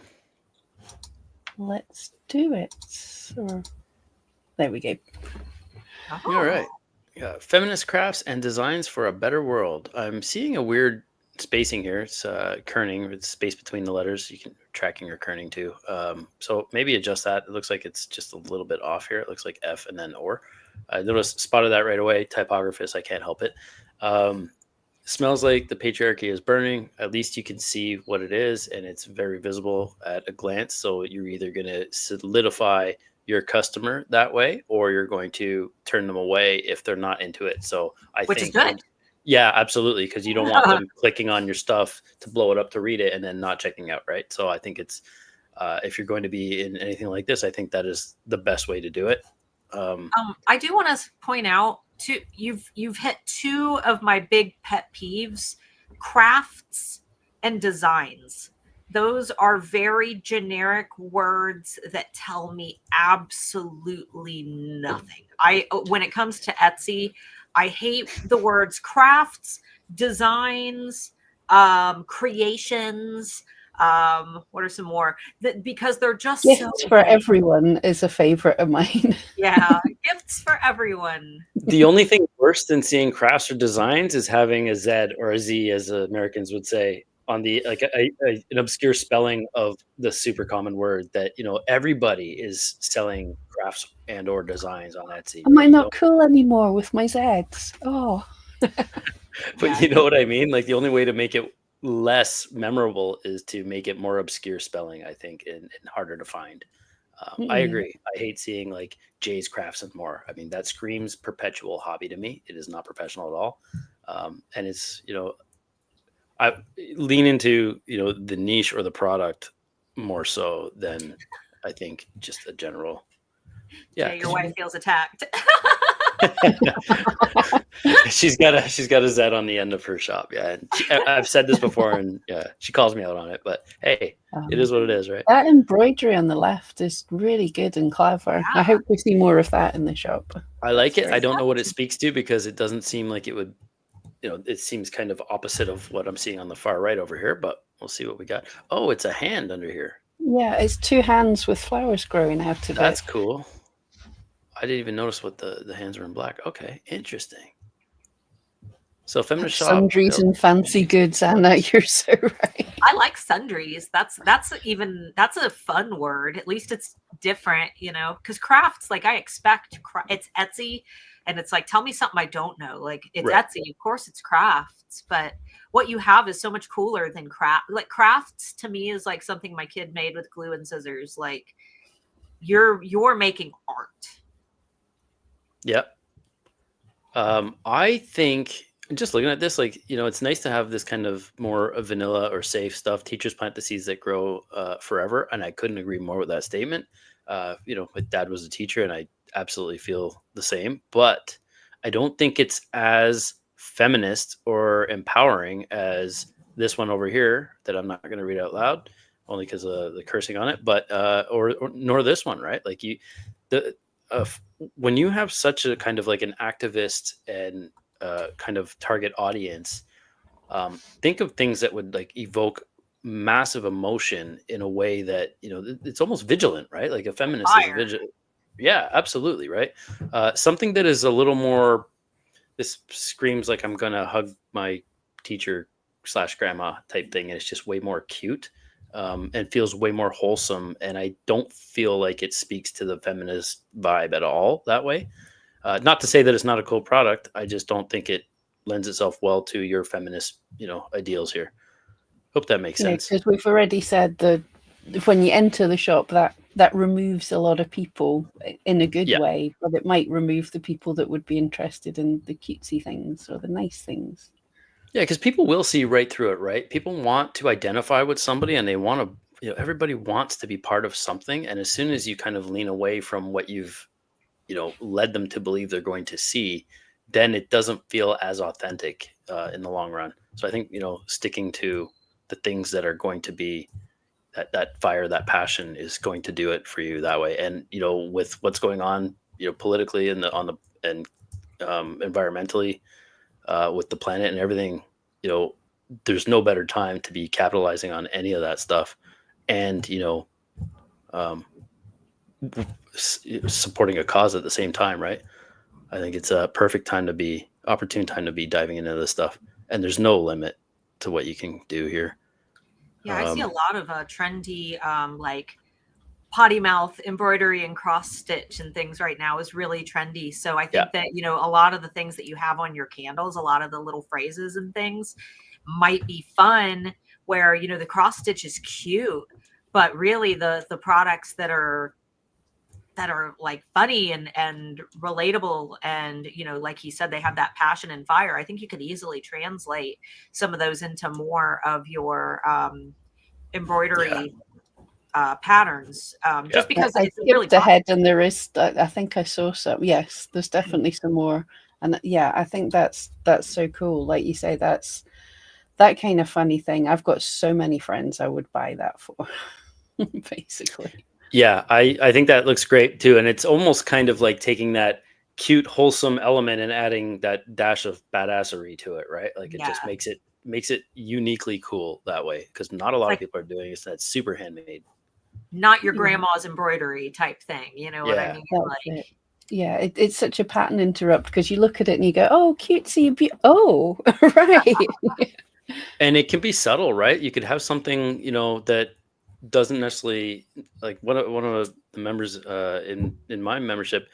Let's do it. There we go. All right. Feminist crafts and designs for a better world. I'm seeing a weird spacing here. It's kerning. It's space between the letters. You can tracking your kerning too. So maybe adjust that. It looks like it's just a little bit off here. It looks like F and then or. I spotted that right away. Typographist, I can't help it. Smells like the patriarchy is burning. At least you can see what it is, and it's very visible at a glance. So you're either going to solidify your customer that way, or you're going to turn them away if they're not into it. So Which is good. Yeah, absolutely. Because you don't want them clicking on your stuff to blow it up to read it and then not checking out. Right. So I think it's, if you're going to be in anything like this, I think that is the best way to do it. I do want to point out too, you've hit two of my big pet peeves: crafts and designs. Those are very generic words that tell me absolutely nothing. When it comes to Etsy, I hate the words crafts, designs, creations. What are some more? Because they're just gifts for everyone is a favorite of mine. Yeah, gifts for everyone. The only thing worse than seeing crafts or designs is having a Z or a Z, as Americans would say, on the an obscure spelling of the super common word that everybody is selling crafts and or designs on Etsy. Am I not cool anymore with my Zs? Oh. But you know what I mean? Like the only way to make it less memorable is to make it more obscure spelling, I think, and harder to find. I agree. I hate seeing like Jay's Crafts and More. I mean, that screams perpetual hobby to me. It is not professional at all. And it's, I lean into, the niche or the product more so than I think just a general. Yeah. Your wife feels attacked. She's got a Z on the end of her shop. Yeah. And I've said this before and yeah, she calls me out on it, but hey, it is what it is, right? That embroidery on the left is really good and clever. Yeah. I hope we see more of that in the shop. I like it. I don't know what it speaks to because it doesn't seem like it would, it seems kind of opposite of what I'm seeing on the far right over here, but we'll see what we got. Oh, it's a hand under here. Yeah, it's two hands with flowers growing out of it. That's cool. I didn't even notice what the hands were in black. Okay, interesting. So feminist shop. Sundries and fancy goods, Anna. You're so right. I like sundries. That's a fun word. At least it's different, because crafts, like I expect it's Etsy and it's like, tell me something I don't know. Like it's right. Etsy, of course it's crafts, but what you have is so much cooler than craft. Like crafts to me is like something my kid made with glue and scissors. Like you're making art. Yep. I think just looking at this, like, it's nice to have this kind of more vanilla or safe stuff. Teachers plant the seeds that grow forever. And I couldn't agree more with that statement. My dad was a teacher and I absolutely feel the same, but I don't think it's as feminist or empowering as this one over here that I'm not going to read out loud. only because of the cursing on it, but or nor this one, right? Like when you have such a kind of like an activist and kind of target audience, think of things that would like evoke massive emotion in a way that, you know, it's almost vigilant, right? Like a feminist is a vigilant. Yeah, absolutely, right. Something that is a little more, this screams like I'm gonna hug my teacher / grandma type thing, and it's just way more cute, and feels way more wholesome. And I don't feel like it speaks to the feminist vibe at all that way. Not to say that it's not a cool product. I just don't think it lends itself well to your feminist, you know, ideals here. Hope that makes sense. Because we've already said that when you enter the shop, that removes a lot of people in a good way, but it might remove the people that would be interested in the cutesy things or the nice things. Yeah, because people will see right through it, right? People want to identify with somebody, and they want to, you know, everybody wants to be part of something. And as soon as you kind of lean away from what you've, you know, led them to believe they're going to see, then it doesn't feel as authentic in the long run. So I think, you know, sticking to the things that are going to be that fire, that passion is going to do it for you that way. And, you know, with what's going on, you know, politically and environmentally, with the planet and everything, you know, there's no better time to be capitalizing on any of that stuff. And, you know, supporting a cause at the same time, right? I think it's a perfect time to be, opportune time to be diving into this stuff. And there's no limit to what you can do here. Yeah, I see a lot of trendy, like potty mouth embroidery and cross stitch and things right now is really trendy. So I think that, you know, a lot of the things that you have on your candles, a lot of the little phrases and things might be fun, where, you know, the cross stitch is cute, but really the products that are like funny and relatable, and, you know, like he said, they have that passion and fire. I think you could easily translate some of those into more of your embroidery patterns, just because it's really ahead. And there is, I think I saw some. Yes, there's definitely some more. And yeah, I think that's so cool. Like you say, that's that kind of funny thing. I've got so many friends I would buy that for, basically. Yeah, I think that looks great too. And it's almost kind of like taking that cute, wholesome element and adding that dash of badassery to it, right? Like it just makes it uniquely cool that way, because not a lot of people are doing it. So that's super handmade. Not your grandma's embroidery type thing, you know what I mean? Like, it's such a pattern interrupt, because you look at it and you go, oh, cutesy, oh, right. And it can be subtle, right? You could have something, you know, that doesn't necessarily, like one of the members in my membership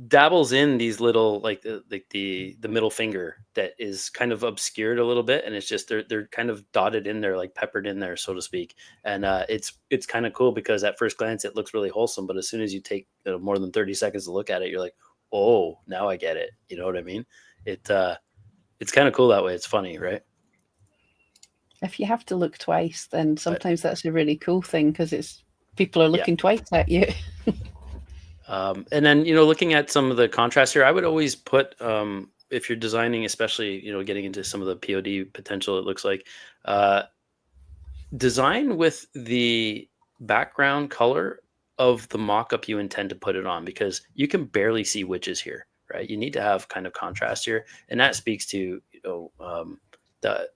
dabbles in these little, like the middle finger that is kind of obscured a little bit, and it's just they're kind of dotted in there, like peppered in there, so to speak. And it's kind of cool, because at first glance it looks really wholesome, but as soon as you take more than 30 seconds to look at it, you're like, oh, now I get it. You know what I mean? It's kind of cool that way. It's funny, right? If you have to look twice, then sometimes that's a really cool thing, because it's people are looking twice at you. And then, you know, looking at some of the contrast here, I would always put, if you're designing, especially, you know, getting into some of the POD potential, it looks like, design with the background color of the mock-up you intend to put it on, because you can barely see witches here, right? You need to have kind of contrast here. And that speaks to, you know, the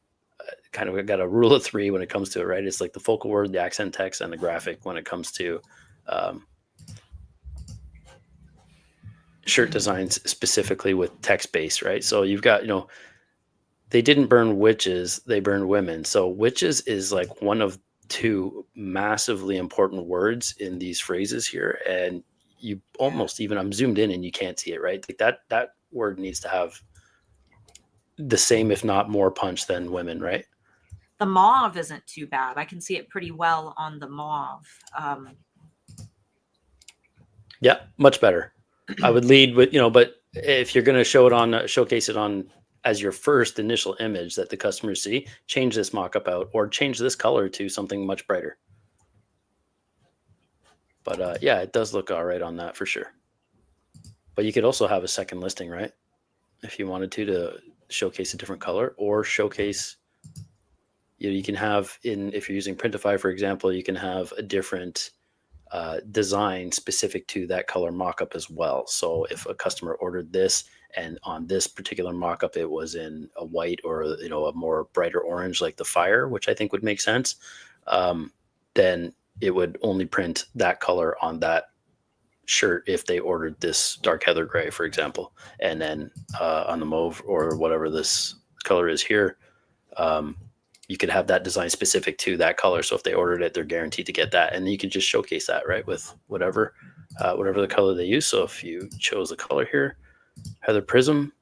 kind of got a rule of three when it comes to it, right? It's like the focal word, the accent text, and the graphic when it comes to shirt designs, specifically with text base, right? So you've got, you know, they didn't burn witches, they burned women. So witches is like one of two massively important words in these phrases here. And you almost even, I'm zoomed in and you can't see it, right? Like that word needs to have the same, if not more punch than women, right? The mauve isn't too bad. I can see it pretty well on the mauve. Yeah, much better. I would lead with, you know, but if you're going to showcase it on as your first initial image that the customers see, change this mock-up out, or change this color to something much brighter. But yeah, it does look all right on that for sure. But you could also have a second listing, right? If you wanted to showcase a different color, or showcase You can have if you're using Printify, for example, you can have a different design specific to that color mockup as well. So if a customer ordered this and on this particular mockup it was in a white or a more brighter orange like the fire, which I think would make sense, then it would only print that color on that shirt if they ordered this dark heather gray, for example, and then on the mauve or whatever this color is here, you could have that design specific to that color. So if they ordered it, they're guaranteed to get that. And you can just showcase that, right, with whatever the color they use. So if you chose the color here, Heather Prism.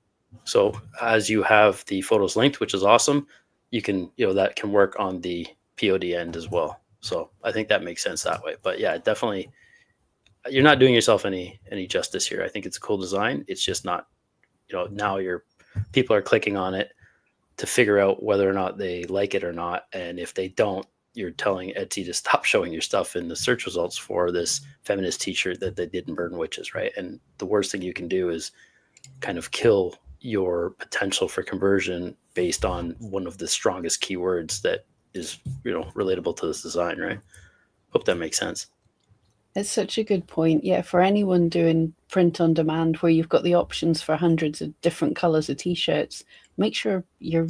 So as you have the photos linked, which is awesome, you can, that can work on the POD end as well. So I think that makes sense that way. But yeah, definitely, you're not doing yourself any justice here. I think it's a cool design. It's just not, now people are clicking on it to figure out whether or not they like it or not. And if they don't, you're telling Etsy to stop showing your stuff in the search results for this feminist t-shirt that they didn't burn witches, right? And the worst thing you can do is kind of kill your potential for conversion based on one of the strongest keywords that is, relatable to this design, right? Hope that makes sense. It's such a good point. Yeah, for anyone doing print on demand where you've got the options for hundreds of different colors of t-shirts, make sure your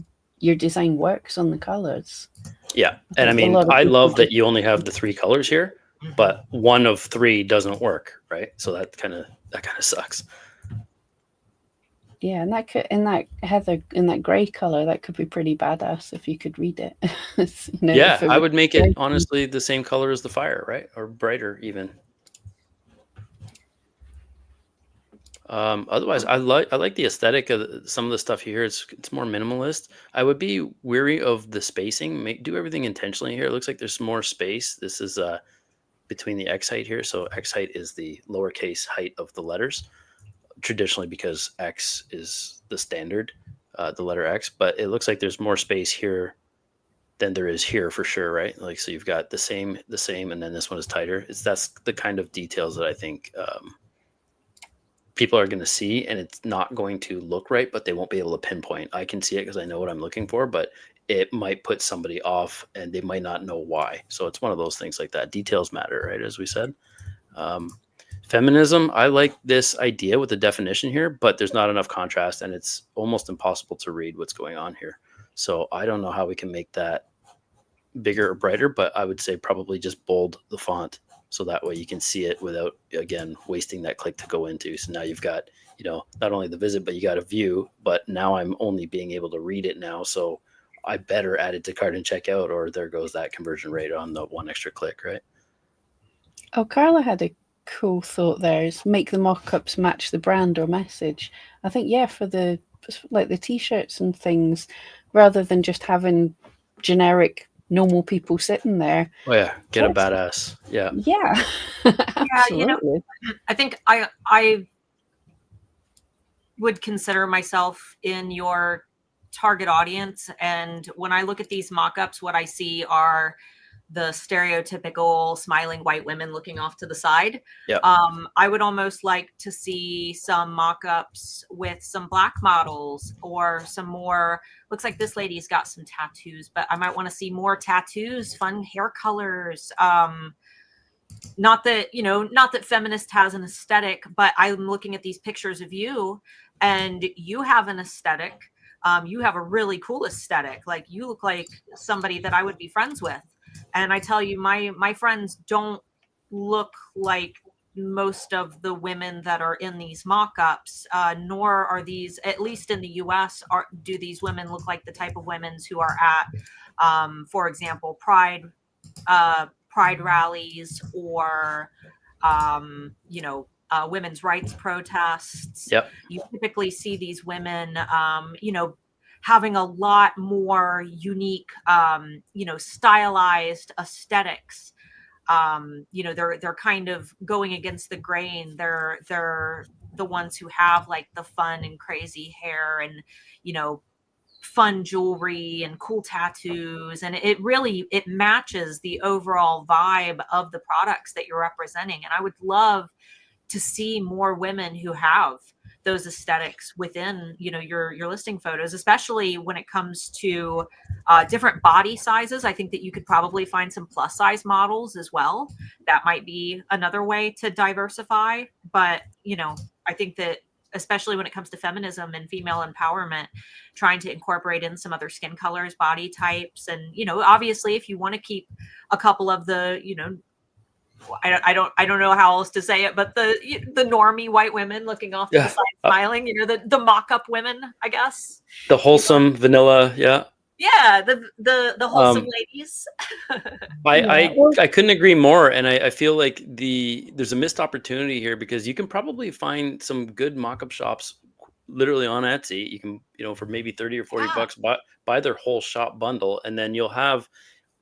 design works on the colors. Yeah. And I mean, I love that you only have the 3 colors here, but one of 3 doesn't work, right? So that kind of sucks. Yeah, and that gray color, that could be pretty badass if you could read it. Yeah, I would make it honestly the same color as the fire, right? Or brighter even. Otherwise, I like the aesthetic of some of the stuff here. It's more minimalist. I would be weary of the spacing. Do everything intentionally here. It looks like there's more space. This is between the X height here. So X height is the lowercase height of the letters, traditionally because X is the standard, the letter X. But it looks like there's more space here than there is here for sure, right? Like, so you've got the same, and then this one is tighter. That's the kind of details that I think people are going to see, and it's not going to look right, but they won't be able to pinpoint. I can see it because I know what I'm looking for, but it might put somebody off and they might not know why. So it's one of those things like that. Details matter, right? As we said. Feminism, I like this idea with the definition here, but there's not enough contrast and it's almost impossible to read what's going on here. So I don't know how we can make that bigger or brighter, but I would say probably just bold the font. So that way you can see it without, again, wasting that click to go into. So now you've got, not only the visit, but you got a view, but now I'm only being able to read it now. So I better add it to cart and checkout, or there goes that conversion rate on the one extra click, right? Oh, Carla had a cool thought there, is make the mock-ups match the brand or message. I think, yeah, for the t-shirts and things, rather than just having generic normal people sitting there. Oh yeah, get a badass. Yeah. Yeah. Absolutely. I think I would consider myself in your target audience, and when I look at these mock-ups, what I see are the stereotypical smiling white women looking off to the side. Yep. I would almost like to see some mock-ups with some Black models or some more, looks like this lady's got some tattoos, but I might want to see more tattoos, fun hair colors. Not that feminist has an aesthetic, but I'm looking at these pictures of you and you have an aesthetic. You have a really cool aesthetic. Like, you look like somebody that I would be friends with. And I tell you, my friends don't look like most of the women that are in these mock-ups, nor are these, at least in the US, do these women look like the type of women who are at, for example, pride rallies or, women's rights protests. Yep. You typically see these women, having a lot more unique, stylized aesthetics. They're kind of going against the grain. They're the ones who have like the fun and crazy hair and, fun jewelry and cool tattoos. And it matches the overall vibe of the products that you're representing. And I would love to see more women who have, those aesthetics within, you know, your listing photos, especially when it comes to different body sizes. I think that you could probably find some plus size models as well. That might be another way to diversify. But, you know, I think that especially when it comes to feminism and female empowerment, trying to incorporate in some other skin colors, body types, and, you know, obviously if you want to keep a couple of the, you know, I don't know how else to say it, but the normie white women looking off to the side, smiling, you know, the mock-up women, I guess. The wholesome vanilla, yeah. Yeah, the wholesome ladies. I couldn't agree more, and I feel like there's a missed opportunity here, because you can probably find some good mock-up shops literally on Etsy. You can, you know, for maybe 30 or 40 bucks, buy their whole shop bundle, and then you'll have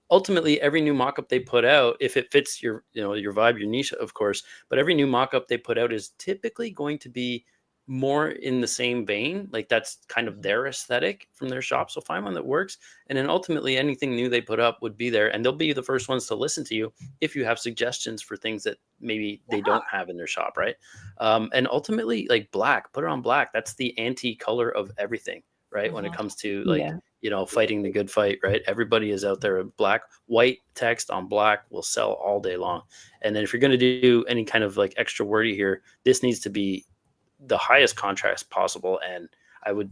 ultimately every new mock-up they put out, if it fits your, you know, your vibe, your niche, of course, but every new mock-up they put out is typically going to be more in the same vein. Like that's kind of their aesthetic from their shop. So find one that works. And then ultimately anything new they put up would be there, and they'll be the first ones to listen to you if you have suggestions for things that maybe they don't have in their shop. Right. And ultimately, like black, put it on black. That's the anti-color of everything. Right. When it comes to like, you know, fighting the good fight, right? Everybody is out there. Black, white text on black will sell all day long. And then if you're going to do any kind of like extra wordy here, this needs to be the highest contrast possible. And I would,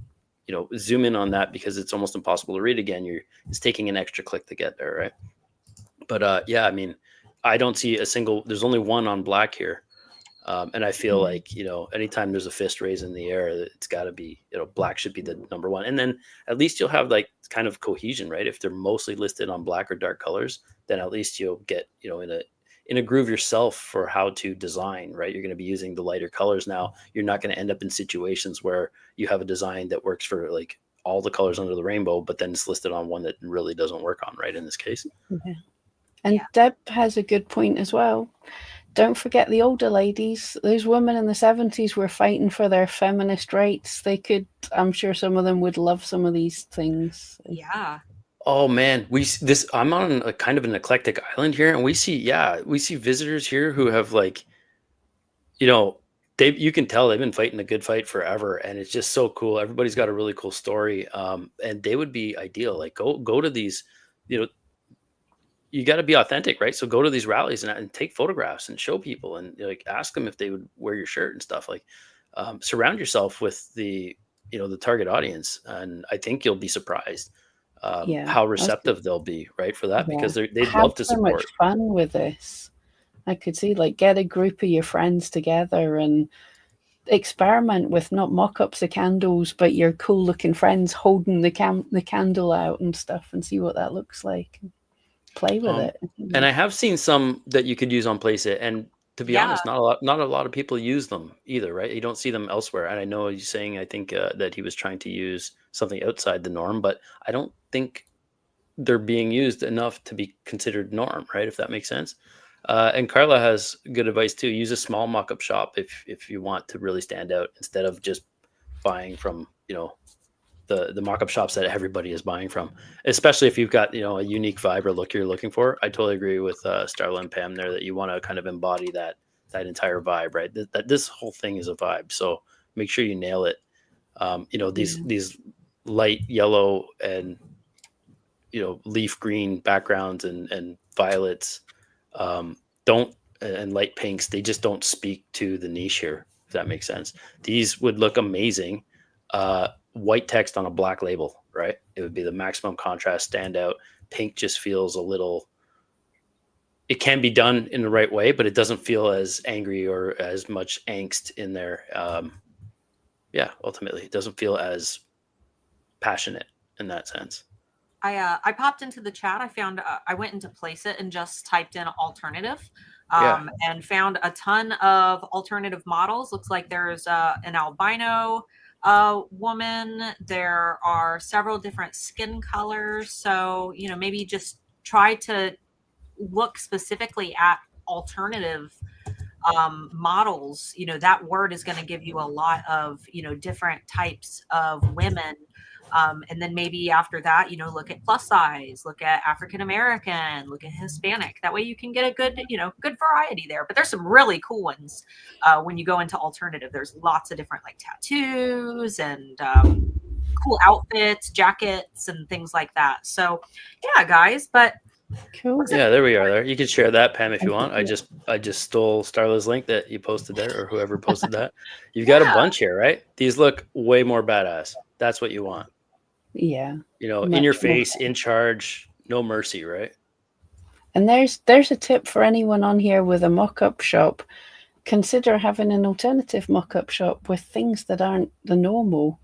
you know, zoom in on that, because it's almost impossible to read again. It's taking an extra click to get there, right? But yeah, I mean, I don't see there's only one on black here. And I feel like, you know, anytime there's a fist raised in the air, it's got to be, you know, black should be the number one. And then at least you'll have like kind of cohesion, right? If they're mostly listed on black or dark colors, then at least you'll get, you know, in a groove yourself for how to design, right? You're going to be using the lighter colors now. You're not going to end up in situations where you have a design that works for like all the colors under the rainbow, but then it's listed on one that really doesn't work on, right? In this case. Yeah. And Deb has a good point as well. Don't forget the older ladies. Those women in the 70s were fighting for their feminist rights. I'm sure some of them would love some of these things. Yeah. Oh man, I'm on a kind of an eclectic island here, and we see visitors here who have like, you know, you can tell they've been fighting a good fight forever, and it's just so cool. Everybody's got a really cool story. And they would be ideal. Like go to these, you know, you got to be authentic, right? So go to these rallies and take photographs and show people, and like ask them if they would wear your shirt and stuff. Like surround yourself with the target audience, and I think you'll be surprised how receptive they'll be, right, for that, because they'd love to support. So much fun with this. I could see, like, get a group of your friends together and experiment with not mock-ups of candles, but your cool looking friends holding the candle out and stuff, and see what that looks like. Play with it. And I have seen some that you could use on Placeit, and to be honest, not a lot of people use them either, right? You don't see them elsewhere. And I know he's saying, I think that he was trying to use something outside the norm, but I don't think they're being used enough to be considered norm, right? If that makes sense. And Carla has good advice too. Use a small mock-up shop if you want to really stand out, instead of just buying from, you know, the mock-up shops that everybody is buying from, especially if you've got, you know, a unique vibe or look you're looking for. I totally agree with Starla and Pam there, that you want to kind of embody that entire vibe, right? That this whole thing is a vibe. So make sure you nail it. You know, these light yellow and, you know, leaf green backgrounds and violets, and light pinks, they just don't speak to the niche here, if that makes sense. These would look amazing. White text on a black label, right? It would be the maximum contrast, standout. Pink just feels a little, it can be done in the right way, but it doesn't feel as angry or as much angst in there. Ultimately it doesn't feel as passionate in that sense. I popped into the chat. I went into Placeit and just typed in alternative, and found a ton of alternative models. Looks like there's an albino woman. There are several different skin colors. So, you know, maybe just try to look specifically at alternative models. You know, that word is going to give you a lot of, you know, different types of women And then maybe after that, look at plus size, look at African American, look at Hispanic. That way you can get a good, good variety there. But there's some really cool ones when you go into alternative. There's lots of different like tattoos and cool outfits, jackets, and things like that. So yeah, guys, but cool. Yeah, there we are. There, you can share that, Pam, if you want. I just stole Starla's link that you posted there, or whoever posted that. You've got a bunch here, right? These look way more badass. That's what you want. Yeah. In your face, in charge, no mercy, right? And there's a tip for anyone on here with a mock-up shop. Consider having an alternative mock-up shop with things that aren't the normal.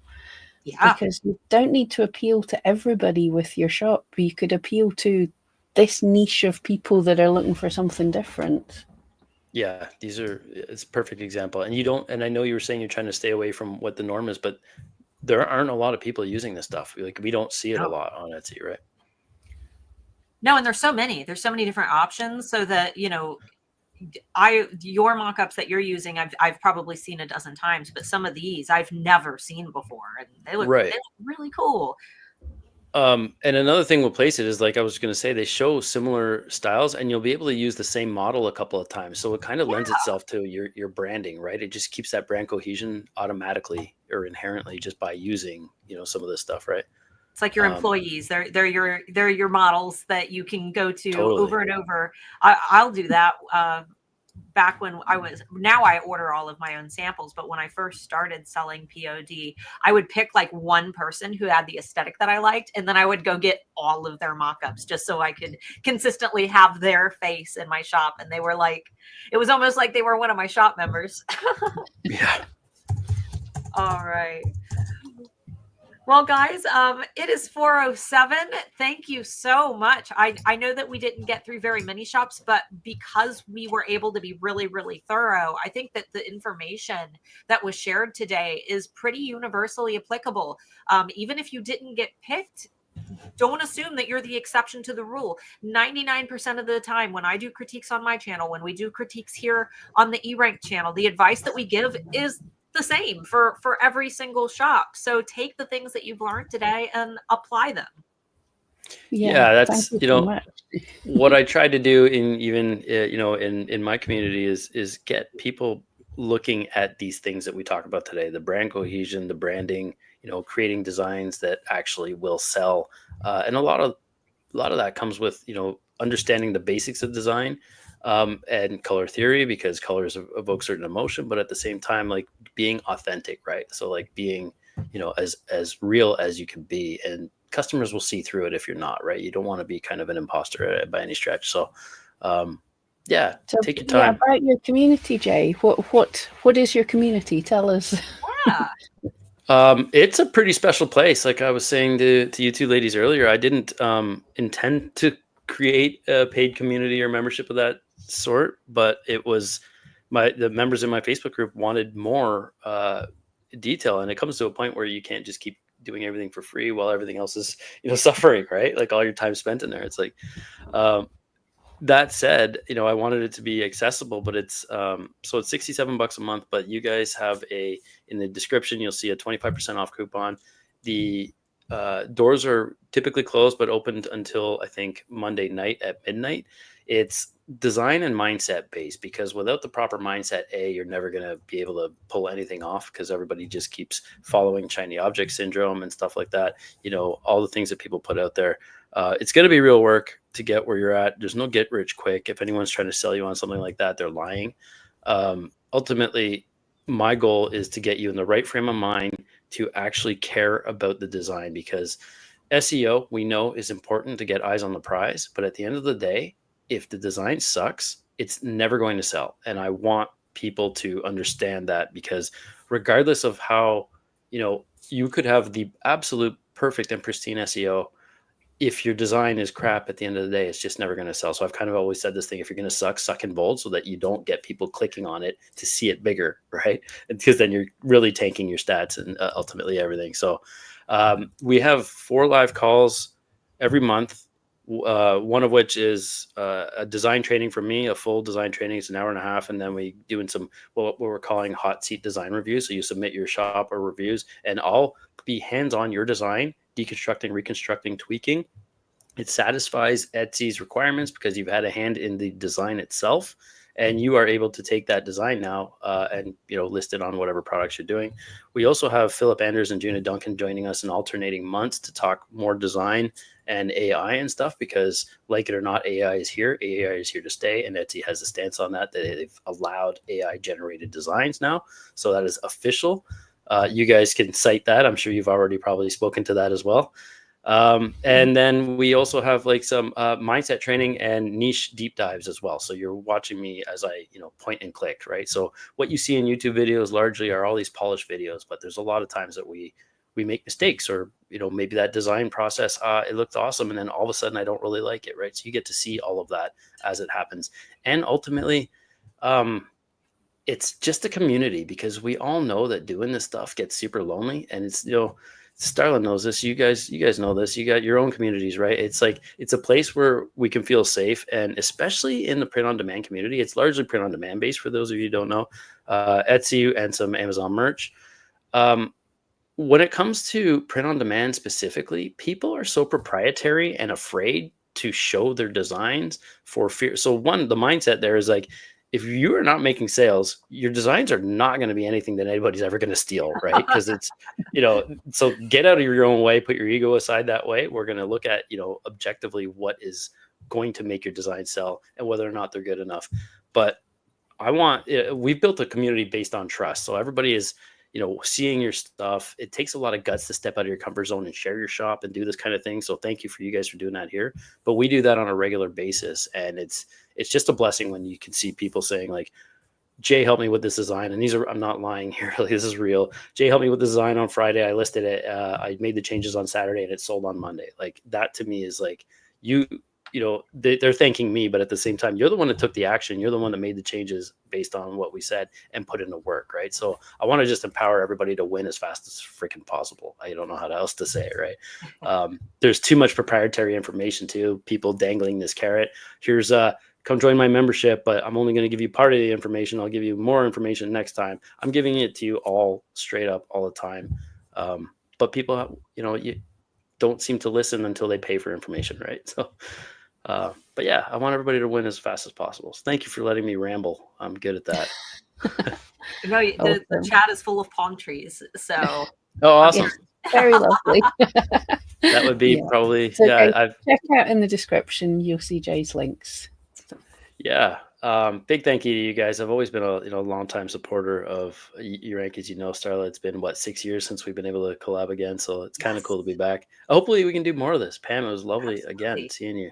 Yeah. Because you don't need to appeal to everybody with your shop. You could appeal to this niche of people that are looking for something different. Yeah, it's a perfect example. And I know you were saying you're trying to stay away from what the norm is, but there aren't a lot of people using this stuff. Like, we don't see it a lot on Etsy, right? No, and there's so many different options, so that, your mock-ups that you're using, I've probably seen a dozen times, but some of these I've never seen before, and they look really cool. And another thing we'll place it is, like I was going to say, they show similar styles, and you'll be able to use the same model a couple of times. So it kind of lends itself to your branding, right? It just keeps that brand cohesion automatically or inherently just by using, some of this stuff, right? It's like your employees. They're your models that you can go to over and over. I'll do that. Back when now I order all of my own samples, but when I first started selling POD, I would pick like one person who had the aesthetic that I liked, and then I would go get all of their mock-ups just so I could consistently have their face in my shop. And they were like, it was almost like they were one of my shop members. Yeah. All right. Well, guys, it is 4:07. Thank you so much. I know that we didn't get through very many shops, but because we were able to be really, really thorough, I think that the information that was shared today is pretty universally applicable. Even if you didn't get picked, don't assume that you're the exception to the rule. 99% of the time when I do critiques on my channel, when we do critiques here on the eRank channel, the advice that we give is the same for every single shop. So take the things that you've learned today and apply them. Yeah, that's what I try to do in my community is get people looking at these things that we talk about today: the brand cohesion, the branding, creating designs that actually will sell, and a lot of that comes with understanding the basics of design. And color theory, because colors evoke certain emotion, but at the same time, like, being authentic, right? So like being, as real as you can be, and customers will see through it if you're not, right? You don't want to be kind of an imposter by any stretch. So, take your time. About your community, Jay. What is your community? Tell us. Yeah. It's a pretty special place. Like I was saying to you two ladies earlier, I didn't intend to create a paid community or membership of that sort, but it was the members in my Facebook group wanted more detail, and it comes to a point where you can't just keep doing everything for free while everything else is suffering, right? Like all your time spent in there. It's like that said, I wanted it to be accessible, but it's so it's $67 a month, but you guys have in the description you'll see a 25% off coupon. The doors are typically closed but opened until I think Monday night at midnight. It's design and mindset based, because without the proper mindset, you're never going to be able to pull anything off, because everybody just keeps following shiny object syndrome and stuff like that. All the things that people put out there. It's going to be real work to get where you're at. There's no get rich quick. If anyone's trying to sell you on something like that, they're lying. Ultimately, my goal is to get you in the right frame of mind to actually care about the design, because SEO, we know, is important to get eyes on the prize. But at the end of the day, if the design sucks, it's never going to sell. And I want people to understand that, because regardless of how, you could have the absolute perfect and pristine SEO, if your design is crap at the end of the day, it's just never going to sell. So I've kind of always said this thing: if you're going to suck in bold, so that you don't get people clicking on it to see it bigger, right? Because then you're really tanking your stats and ultimately everything. So we have 4 live calls every month. One of which is a design training from me, a full design training. It's an hour and a half. And then we doing some, what we're calling hot seat design reviews. So you submit your shop or reviews, and I'll be hands-on your design deconstructing, reconstructing, tweaking. It satisfies Etsy's requirements because you've had a hand in the design itself, and you are able to take that design now and list it on whatever products you're doing. We also have Philip Anders and Juna Duncan joining us in alternating months to talk more design and AI and stuff, because like it or not, AI is here. AI is here to stay, and Etsy has a stance on that they've allowed AI generated designs now. So that is official. You guys can cite that. I'm sure you've already probably spoken to that as well. And then we also have like some mindset training and niche deep dives as well. So you're watching me as I, point and click, right? So what you see in YouTube videos largely are all these polished videos, but there's a lot of times that we make mistakes, or, maybe that design process, it looked awesome, and then all of a sudden I don't really like it, right? So you get to see all of that as it happens. And ultimately, it's just a community, because we all know that doing this stuff gets super lonely, and it's, Starla knows this. You guys know this. You got your own communities, right? It's like, it's a place where we can feel safe. And especially in the print on demand community, it's largely print on demand based, for those of you who don't know, Etsy and some Amazon merch. When it comes to print on demand specifically, people are so proprietary and afraid to show their designs for fear. So one, the mindset there is like, if you are not making sales, your designs are not going to be anything that anybody's ever going to steal, right? Because it's, so get out of your own way, put your ego aside that way. We're going to look at, objectively what is going to make your design sell and whether or not they're good enough. But we've built a community based on trust. So everybody is, seeing your stuff. It takes a lot of guts to step out of your comfort zone and share your shop and do this kind of thing. So thank you for you guys for doing that here. But we do that on a regular basis. And it's just a blessing when you can see people saying like, Jay helped me with this design. And I'm not lying here. Like, this is real. Jay helped me with the design on Friday. I listed it. I made the changes on Saturday and it sold on Monday. Like, that to me is like, they're thanking me, but at the same time, you're the one that took the action. You're the one that made the changes based on what we said and put into work, right? So I want to just empower everybody to win as fast as freaking possible. I don't know how else to say it, right? There's too much proprietary information too. People dangling this carrot. Here's come join my membership, but I'm only going to give you part of the information. I'll give you more information next time. I'm giving it to you all straight up all the time. But people, you don't seem to listen until they pay for information, right? So, but yeah, I want everybody to win as fast as possible. So thank you for letting me ramble. I'm good at that. The chat is full of palm trees. So, oh, awesome. Yeah, very lovely. That would be probably, so check out in the description. You'll see Jay's links. Yeah. Big thank you to you guys. I've always been a long time supporter of eRank, as you know, Starla. It's been 6 years since we've been able to collab again, so it's kind of cool to be back. Hopefully we can do more of this. Pam, it was lovely again seeing you.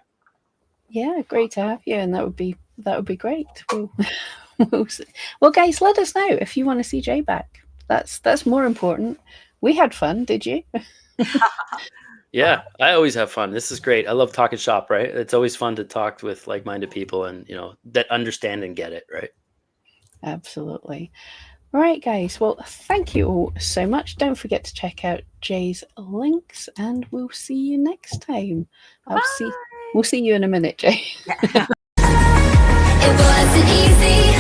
Yeah, great to have you, and that would be great. Well, guys, let us know if you want to see Jay back. That's more important. We had fun, did you? Yeah, I always have fun. This is great. I love talking shop, right? It's always fun to talk with like-minded people and, that understand and get it, right? Absolutely. All right, guys. Well, thank you all so much. Don't forget to check out Jay's links, and we'll see you next time. We'll see you in a minute, Jay. It wasn't easy.